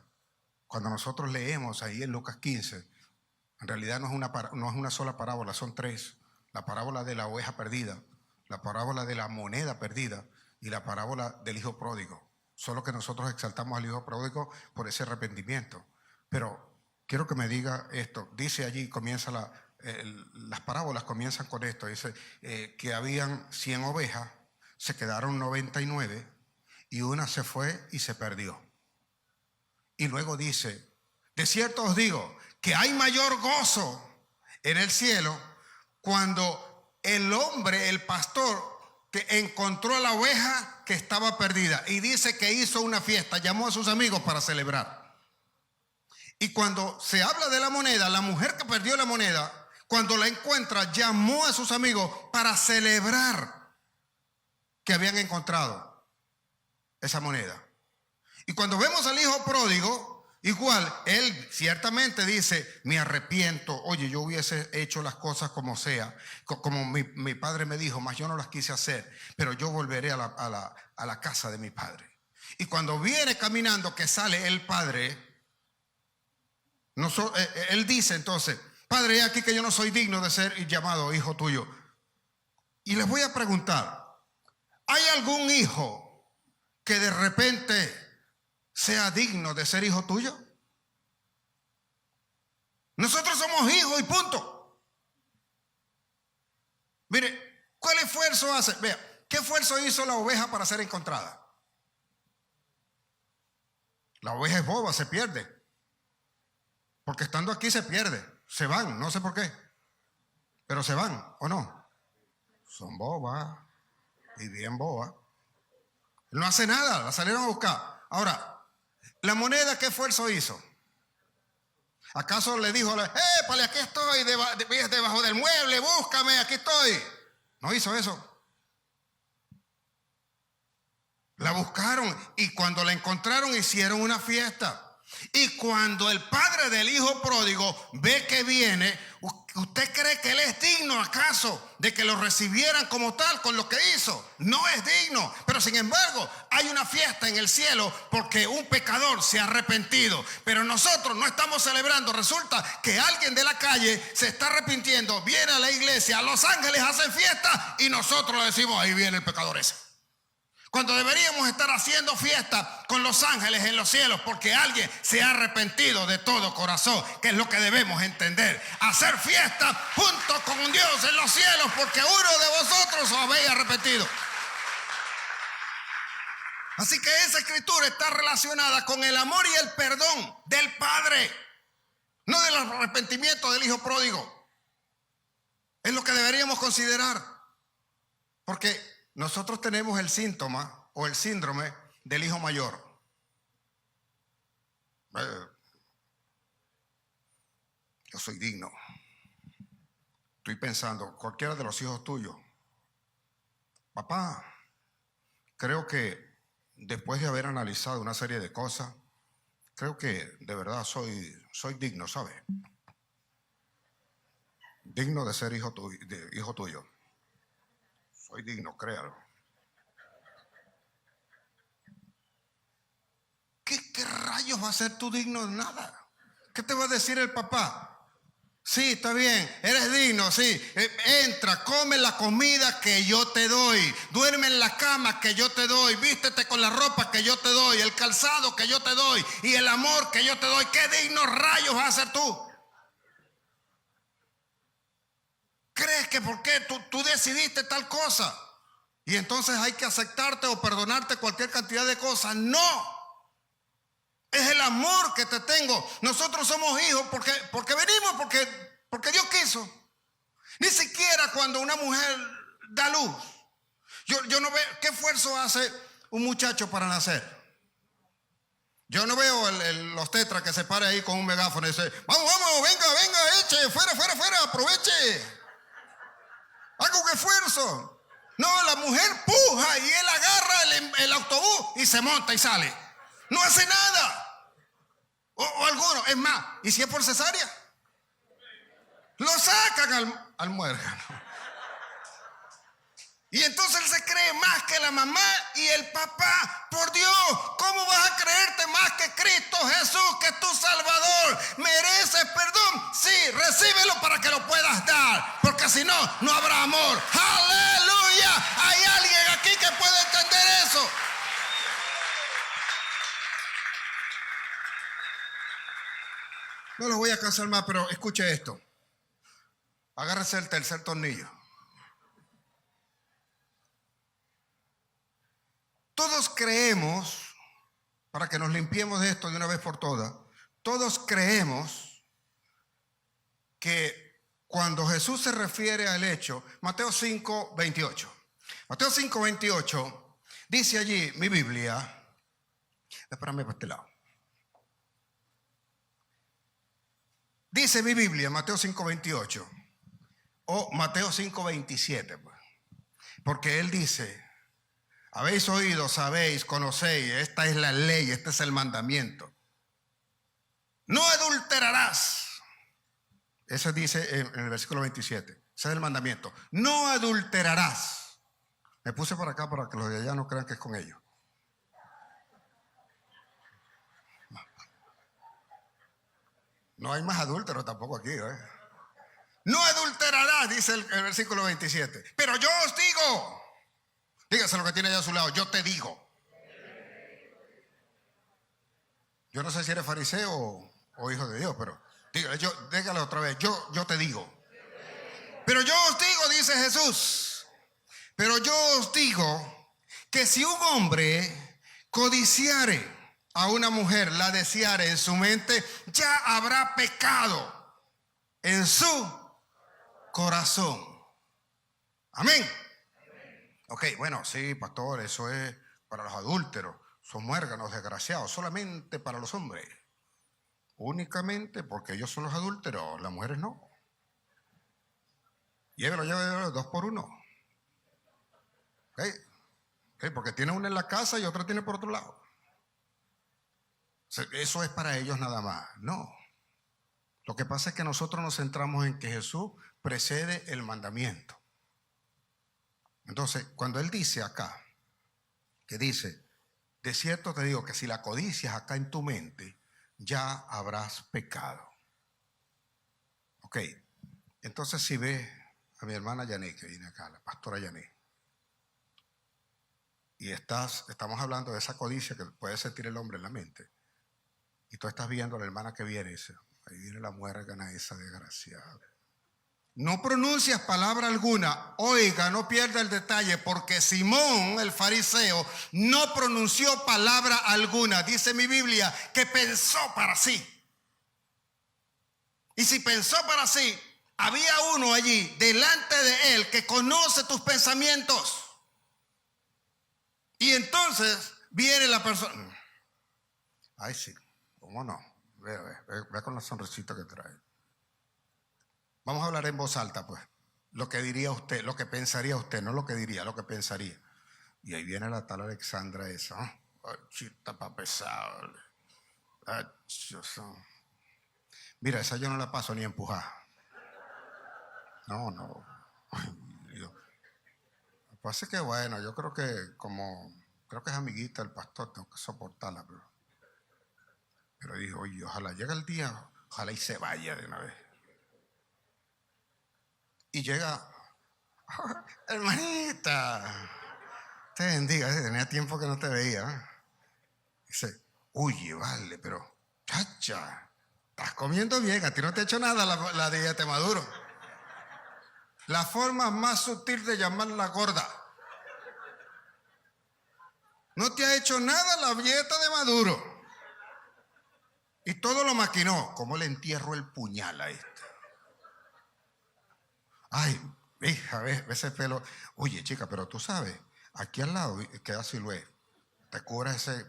Cuando nosotros leemos ahí en Lucas 15, en realidad no es una sola parábola, son tres. La parábola de la oveja perdida, la parábola de la moneda perdida y la parábola del hijo pródigo. Solo que nosotros exaltamos al hijo pródigo por ese arrepentimiento. Pero quiero que me diga esto. Dice allí, comienza las parábolas comienzan con esto. Dice que habían 100 ovejas, se quedaron 99 y una se fue y se perdió. Y luego dice, de cierto os digo que hay mayor gozo en el cielo cuando el hombre, el pastor, que encontró a la oveja que estaba perdida. Y dice que hizo una fiesta, llamó a sus amigos para celebrar. Y cuando se habla de la moneda, la mujer que perdió la moneda, cuando la encuentra, llamó a sus amigos para celebrar que habían encontrado esa moneda. Y cuando vemos al hijo pródigo, igual, él ciertamente dice, me arrepiento, oye, yo hubiese hecho las cosas como sea, como mi padre me dijo, mas yo no las quise hacer, pero yo volveré a la casa de mi padre. Y cuando viene caminando, que sale el padre, él dice entonces, Padre, he aquí que yo no soy digno de ser llamado hijo tuyo. Y les voy a preguntar, ¿hay algún hijo que de repente sea digno de ser hijo tuyo? Nosotros somos hijos y punto. Mire, ¿cuál esfuerzo hace? Vea, ¿qué esfuerzo hizo la oveja para ser encontrada? La oveja es boba, se pierde. Porque estando aquí se pierde. Se van, no sé por qué. Pero se van, ¿o no? Son bobas. Y bien bobas. No hace nada, la salieron a buscar. Ahora, ¿la moneda qué esfuerzo hizo? ¿Acaso le dijo, épale, aquí estoy, debajo del mueble, búscame, aquí estoy? No hizo eso. La buscaron y cuando la encontraron hicieron una fiesta. Y cuando el padre del hijo pródigo ve que viene, ¿usted cree que él es digno acaso de que lo recibieran como tal con lo que hizo? No es digno, pero sin embargo hay una fiesta en el cielo porque un pecador se ha arrepentido. Pero nosotros no estamos celebrando, resulta que alguien de la calle se está arrepintiendo, viene a la iglesia, los ángeles hacen fiesta y nosotros decimos, ahí viene el pecador ese. Cuando deberíamos estar haciendo fiesta con los ángeles en los cielos porque alguien se ha arrepentido de todo corazón, que es lo que debemos entender. Hacer fiesta junto con Dios en los cielos porque uno de vosotros os habéis arrepentido. Así que esa escritura está relacionada con el amor y el perdón del Padre, no del arrepentimiento del hijo pródigo. Es lo que deberíamos considerar. Porque nosotros tenemos el síntoma o el síndrome del hijo mayor. Yo soy digno. Estoy pensando, cualquiera de los hijos tuyos. Papá, creo que después de haber analizado una serie de cosas, creo que de verdad soy digno, ¿sabes? Digno de ser hijo tuyo. Soy digno, créalo. ¿Qué rayos va a ser tú digno de nada? ¿Qué te va a decir el papá? Sí, está bien, eres digno, sí. Entra, come la comida que yo te doy. Duerme en la cama que yo te doy. Vístete con la ropa que yo te doy. El calzado que yo te doy. Y el amor que yo te doy. ¿Qué dignos rayos vas a ser tú? ¿Crees que por qué tú decidiste tal cosa? Y entonces hay que aceptarte o perdonarte cualquier cantidad de cosas. No. Es el amor que te tengo. Nosotros somos hijos porque venimos, porque Dios quiso. Ni siquiera cuando una mujer da luz. Yo no veo qué esfuerzo hace un muchacho para nacer. Yo no veo los tetras que se pare ahí con un megáfono y dice, vamos, venga, eche, fuera, aproveche. Haga un esfuerzo. No, la mujer puja y él agarra el autobús y se monta y sale. No hace nada. O alguno, es más, ¿y si es por cesárea? Lo sacan al muérgano. Y entonces él se cree más que la mamá y el papá. Por Dios, ¿cómo vas a creerte más que Cristo Jesús, que es tu Salvador? ¿Mereces perdón? Sí, recíbelo para que lo puedas dar. Porque si no, no habrá amor. ¡Aleluya! Hay alguien aquí que puede entender eso. No los voy a cansar más, pero escuche esto. Agárrese el tercer tornillo. Todos creemos, para que nos limpiemos de esto de una vez por todas, todos creemos que cuando Jesús se refiere al hecho, Mateo 5:28. Mateo 5:28 dice allí, mi Biblia, espérame para este lado. Dice mi Biblia, Mateo 5:28, o Mateo 5:27, pues, porque él dice, habéis oído, sabéis, conocéis, esta es la ley, este es el mandamiento. No adulterarás. Eso dice en el versículo 27, ese es el mandamiento. No adulterarás. Me puse por acá para que los de allá no crean que es con ellos. No hay más adúlteros tampoco aquí, ¿eh? No adulterarás, dice el versículo 27. Pero yo os digo, dígase lo que tiene allá a su lado, yo te digo. Yo no sé si eres fariseo o hijo de Dios, pero dígale otra vez, yo te digo. Pero yo os digo, dice Jesús, pero yo os digo que si un hombre codiciare a una mujer, la deseare en su mente, ya habrá pecado en su corazón. Amén. Ok, bueno, sí, pastor, eso es para los adúlteros. Son muérganos desgraciados, solamente para los hombres. Únicamente porque ellos son los adúlteros, las mujeres no. Llévelo, 2 por 1. Okay, porque tiene una en la casa y otra tiene por otro lado. Eso es para ellos nada más. No. Lo que pasa es que nosotros nos centramos en que Jesús precede el mandamiento. Entonces, cuando él dice acá, que dice, de cierto te digo que si la codicias acá en tu mente, ya habrás pecado. Ok, entonces si ves a mi hermana Yané, que viene acá, la pastora Yané, y estamos hablando de esa codicia que puede sentir el hombre en la mente, y tú estás viendo a la hermana que viene y dice, ahí viene la muérgana esa desgraciada. No pronuncias palabra alguna. Oiga, no pierda el detalle, porque Simón, el fariseo, no pronunció palabra alguna. Dice mi Biblia que pensó para sí. Y si pensó para sí, había uno allí delante de él que conoce tus pensamientos. Y entonces viene la persona. Ay, sí, ¿cómo no? Ve con la sonrisita que trae. Vamos a hablar en voz alta, pues. Lo que diría usted, lo que pensaría usted, no lo que diría, lo que pensaría. Y ahí viene la tal Alexandra esa. Ay, chita pa' pesado. Ay, mira, esa yo no la paso ni a empujar. No. Ay, Dios. Lo que pasa es que, bueno, yo creo que creo que es amiguita del pastor, tengo que soportarla. Pero dijo, oye, ojalá llegue el día, ojalá y se vaya de una vez. y llega, hermanita, te bendiga, tenía tiempo que no te veía. Dice, oye, vale, pero, chacha, estás comiendo bien, a ti no te ha hecho nada la dieta de Maduro. La forma más sutil de llamarla gorda. No te ha hecho nada la dieta de Maduro. Y todo lo maquinó. ¿Cómo le entierro el puñal a esto? Ay, hija, ve ese pelo. Oye, chica, pero tú sabes, aquí al lado queda Silué. Te cubres ese,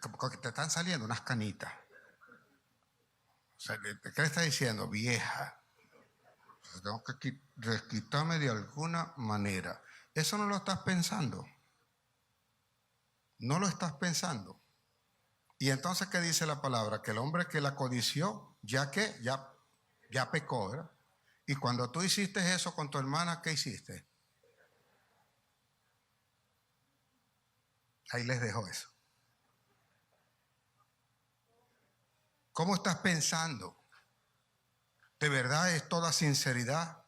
como que te están saliendo unas canitas. O sea, ¿qué le está diciendo? Vieja. Tengo que desquitarme de alguna manera. Eso no lo estás pensando. No lo estás pensando. Y entonces, ¿qué dice la palabra? Que el hombre que la codició, ya pecó, ¿verdad? Y cuando tú hiciste eso con tu hermana, ¿qué hiciste? Ahí les dejo eso. ¿Cómo estás pensando? ¿De verdad es toda sinceridad?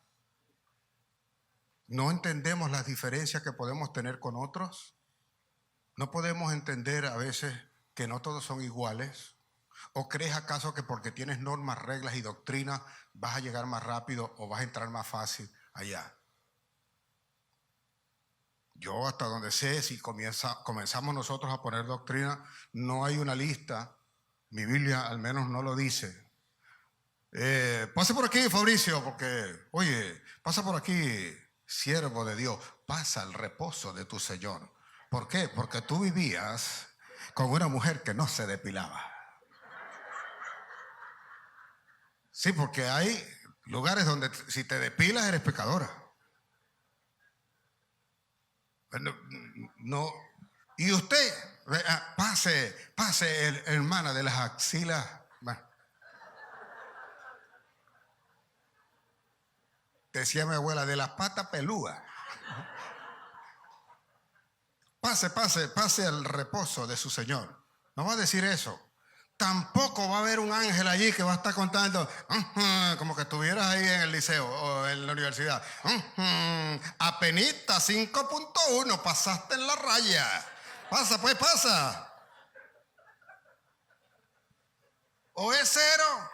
¿No entendemos las diferencias que podemos tener con otros? ¿No podemos entender a veces que no todos son iguales? ¿O crees acaso que porque tienes normas, reglas y doctrinas vas a llegar más rápido o vas a entrar más fácil allá? Yo hasta donde sé, si comenzamos nosotros a poner doctrina, no hay una lista, mi Biblia al menos no lo dice. Pase por aquí, Fabricio, porque, oye, pasa por aquí, siervo de Dios, pasa al reposo de tu Señor. ¿Por qué? Porque tú vivías con una mujer que no se depilaba. Sí, porque hay lugares donde si te depilas eres pecadora. No. Y usted, pase, hermana, de las axilas. Bueno, decía mi abuela, de las patas pelúas. Pase al reposo de su Señor. No va a decir eso. Tampoco va a haber un ángel allí que va a estar contando, como que estuvieras ahí en el liceo o en la universidad. Apenita 5.1, pasaste en la raya. Pasa, pues pasa. O es cero,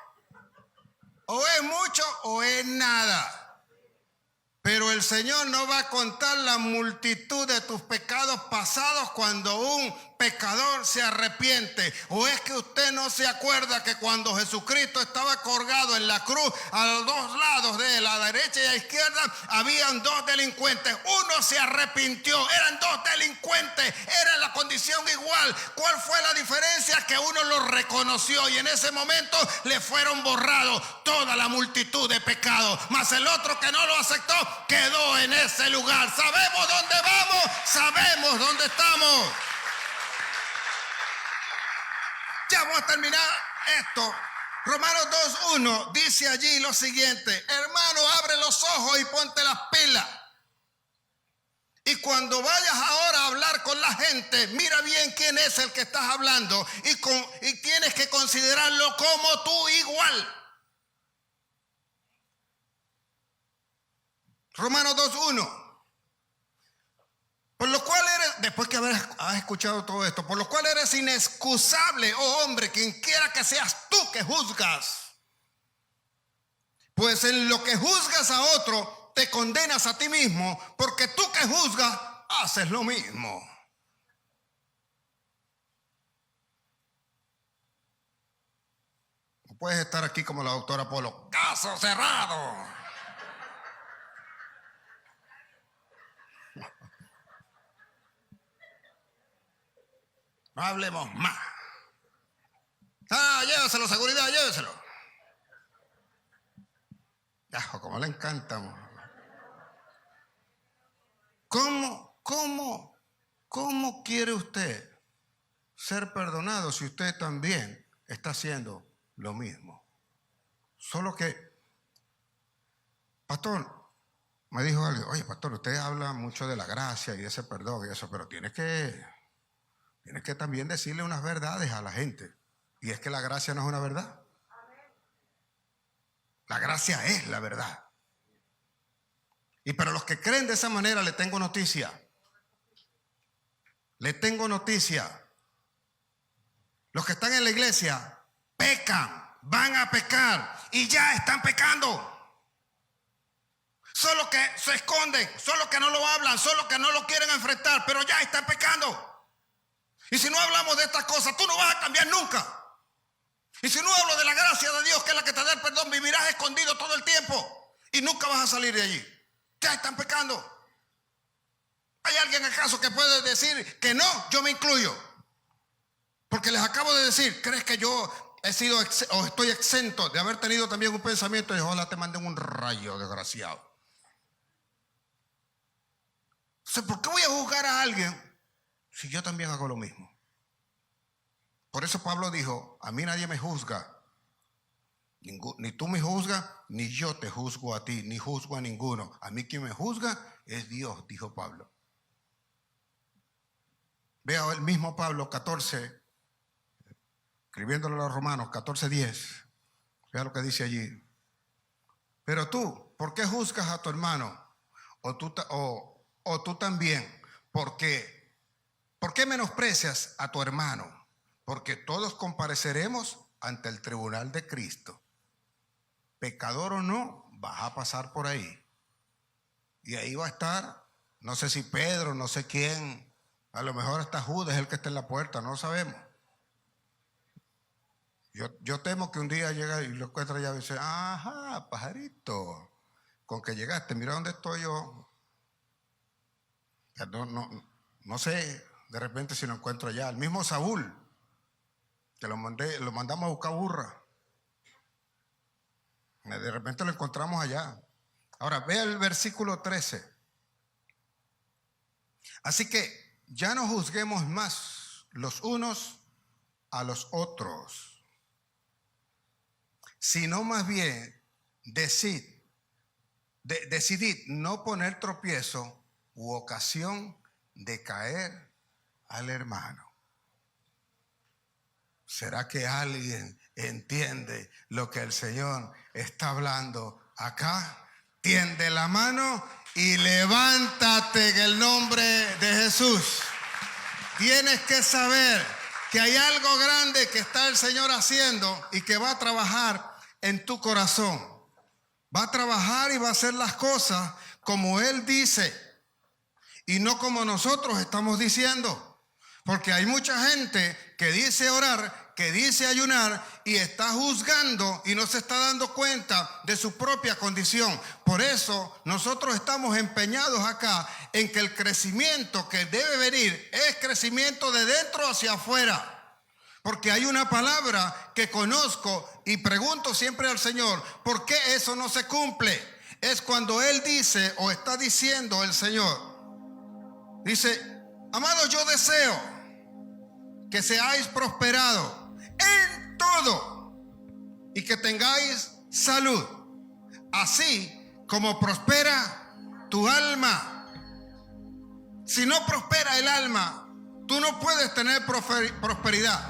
o es mucho, o es nada. Pero el Señor no va a contar la multitud de tus pecados pasados cuando un pecador se arrepiente. ¿O es que usted no se acuerda que cuando Jesucristo estaba colgado en la cruz, a los dos lados de la derecha y a la izquierda, habían dos delincuentes? Uno se arrepintió, eran dos delincuentes, era la condición igual. ¿Cuál fue la diferencia? Que uno lo reconoció y en ese momento le fueron borrados toda la multitud de pecados. Mas el otro que no lo aceptó quedó en ese lugar. Sabemos dónde vamos, sabemos dónde estamos. Ya vamos a terminar esto. Romanos 2:1 dice allí lo siguiente: hermano, abre los ojos y ponte las pilas. Y cuando vayas ahora a hablar con la gente, mira bien quién es el que estás hablando y tienes que considerarlo como tú igual. Romanos 2:1. Por lo cual eres, después que has escuchado todo esto, por lo cual eres inexcusable, oh hombre, quien quiera que seas tú que juzgas. Pues en lo que juzgas a otro, te condenas a ti mismo, porque tú que juzgas, haces lo mismo. No puedes estar aquí como la doctora Polo, caso cerrado. No hablemos más. Lléveselo, seguridad, lléveselo. Como le encanta. ¿Cómo quiere usted ser perdonado si usted también está haciendo lo mismo? Solo que, pastor, me dijo alguien, oye, pastor, usted habla mucho de la gracia y de ese perdón y eso, pero tiene que también decirle unas verdades a la gente. Y es que la gracia no es una verdad. La gracia es la verdad. Y para los que creen de esa manera, le tengo noticia. Le tengo noticia. Los que están en la iglesia pecan, van a pecar y ya están pecando. Solo que se esconden, solo que no lo hablan, solo que no lo quieren enfrentar, pero ya están pecando. Y si no hablamos de estas cosas, tú no vas a cambiar nunca. Y si no hablo de la gracia de Dios, que es la que te da el perdón, vivirás escondido todo el tiempo y nunca vas a salir de allí. Ya están pecando. ¿Hay alguien acaso que puede decir que no? Yo me incluyo. Porque les acabo de decir, ¿crees que yo he sido o estoy exento de haber tenido también un pensamiento? Y ojalá te manden un rayo, desgraciado. Entonces, ¿por qué voy a juzgar a alguien si yo también hago lo mismo? Por eso Pablo dijo, a mí nadie me juzga. Ni tú me juzgas, ni yo te juzgo a ti, ni juzgo a ninguno. A mí quien me juzga es Dios, dijo Pablo. Vea el mismo Pablo 14, escribiéndole a los Romanos 14:10. Vea lo que dice allí. Pero tú, ¿por qué juzgas a tu hermano? O tú también. ¿Por qué? ¿Por qué menosprecias a tu hermano? Porque todos compareceremos ante el tribunal de Cristo. Pecador o no, vas a pasar por ahí. Y ahí va a estar, no sé si Pedro, no sé quién, a lo mejor hasta Judas es el que está en la puerta, no lo sabemos. Yo temo que un día llega y lo encuentra allá y dice, ajá, pajarito, con que llegaste, mira dónde estoy yo. No sé, de repente si lo encuentro allá. El mismo Saúl, que lo mandamos a buscar burra. De repente lo encontramos allá. Ahora, vea el versículo 13. Así que ya no juzguemos más los unos a los otros, sino más bien decidid no poner tropiezo u ocasión de caer al hermano. ¿Será que alguien entiende lo que el Señor está hablando acá? Tiende la mano y levántate en el nombre de Jesús. Tienes que saber que hay algo grande que está el Señor haciendo y que va a trabajar en tu corazón. Va a trabajar y va a hacer las cosas como Él dice y no como nosotros estamos diciendo. Porque hay mucha gente que dice orar, que dice ayunar y está juzgando y no se está dando cuenta de su propia condición. Por eso nosotros estamos empeñados acá en que el crecimiento que debe venir es crecimiento de dentro hacia afuera. Porque hay una palabra que conozco y pregunto siempre al Señor, ¿por qué eso no se cumple? Es cuando Él dice o está diciendo el Señor. Dice, amados, yo deseo que seáis prosperados en todo y que tengáis salud, así como prospera tu alma. Si no prospera el alma, tú no puedes tener prosperidad.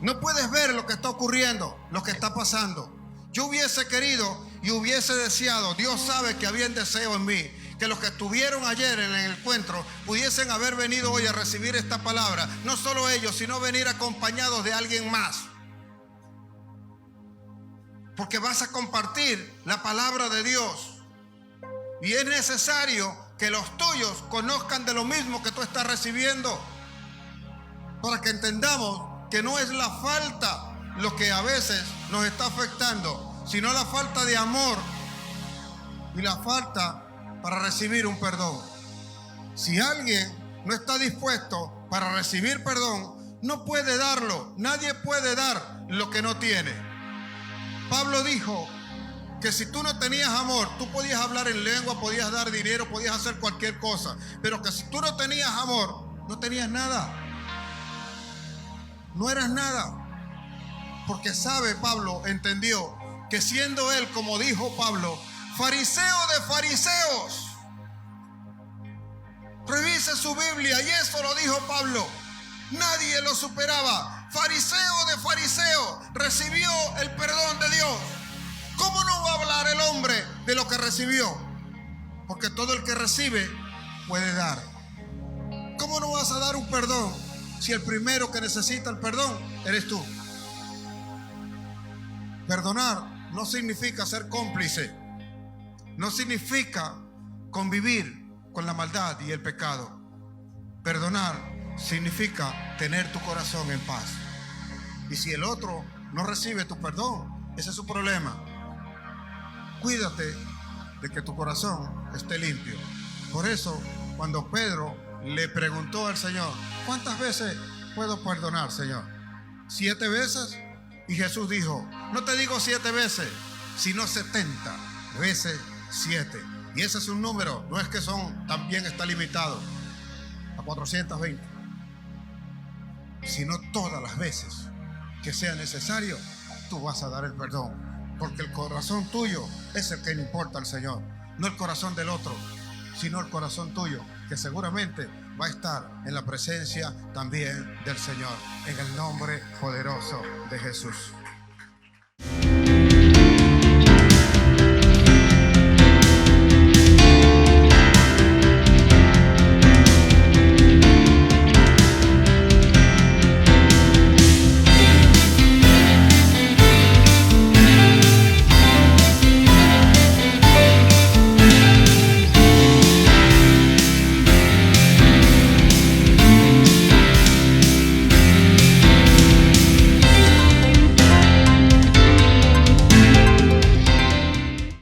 No puedes ver lo que está ocurriendo, lo que está pasando. Yo hubiese querido y hubiese deseado, Dios sabe que había un deseo en mí, que los que estuvieron ayer en el encuentro pudiesen haber venido hoy a recibir esta palabra. No solo ellos, sino venir acompañados de alguien más. Porque vas a compartir la palabra de Dios. Y es necesario que los tuyos conozcan de lo mismo que tú estás recibiendo. Para que entendamos que no es la falta lo que a veces nos está afectando, sino la falta de amor y la falta para recibir un perdón. Si alguien no está dispuesto para recibir perdón, no puede darlo. Nadie puede dar lo que no tiene. Pablo dijo que si tú no tenías amor, tú podías hablar en lengua, podías dar dinero, podías hacer cualquier cosa, pero que si tú no tenías amor, no tenías nada. No eras nada. Porque sabe, Pablo entendió que siendo él, como dijo Pablo, fariseo de fariseos. Revise su Biblia y eso lo dijo Pablo. Nadie lo superaba. Fariseo de fariseos, recibió el perdón de Dios. ¿Cómo no va a hablar dar el hombre de lo que recibió? Porque todo el que recibe puede dar. ¿Cómo no vas a dar un perdón si el primero que necesita el perdón eres tú? Perdonar no significa ser cómplice, no significa convivir con la maldad y el pecado. Perdonar significa tener tu corazón en paz. Y si el otro no recibe tu perdón, ese es su problema. Cuídate de que tu corazón esté limpio. Por eso, cuando Pedro le preguntó al Señor: ¿cuántas veces puedo perdonar, Señor? ¿7 veces? Y Jesús dijo: no te digo 7 veces, sino 70 veces 7. Y ese es un número, no es que también está limitado a 420, sino todas las veces que sea necesario, tú vas a dar el perdón. Porque el corazón tuyo es el que le importa al Señor, no el corazón del otro, sino el corazón tuyo, que seguramente va a estar en la presencia también del Señor, en el nombre poderoso de Jesús.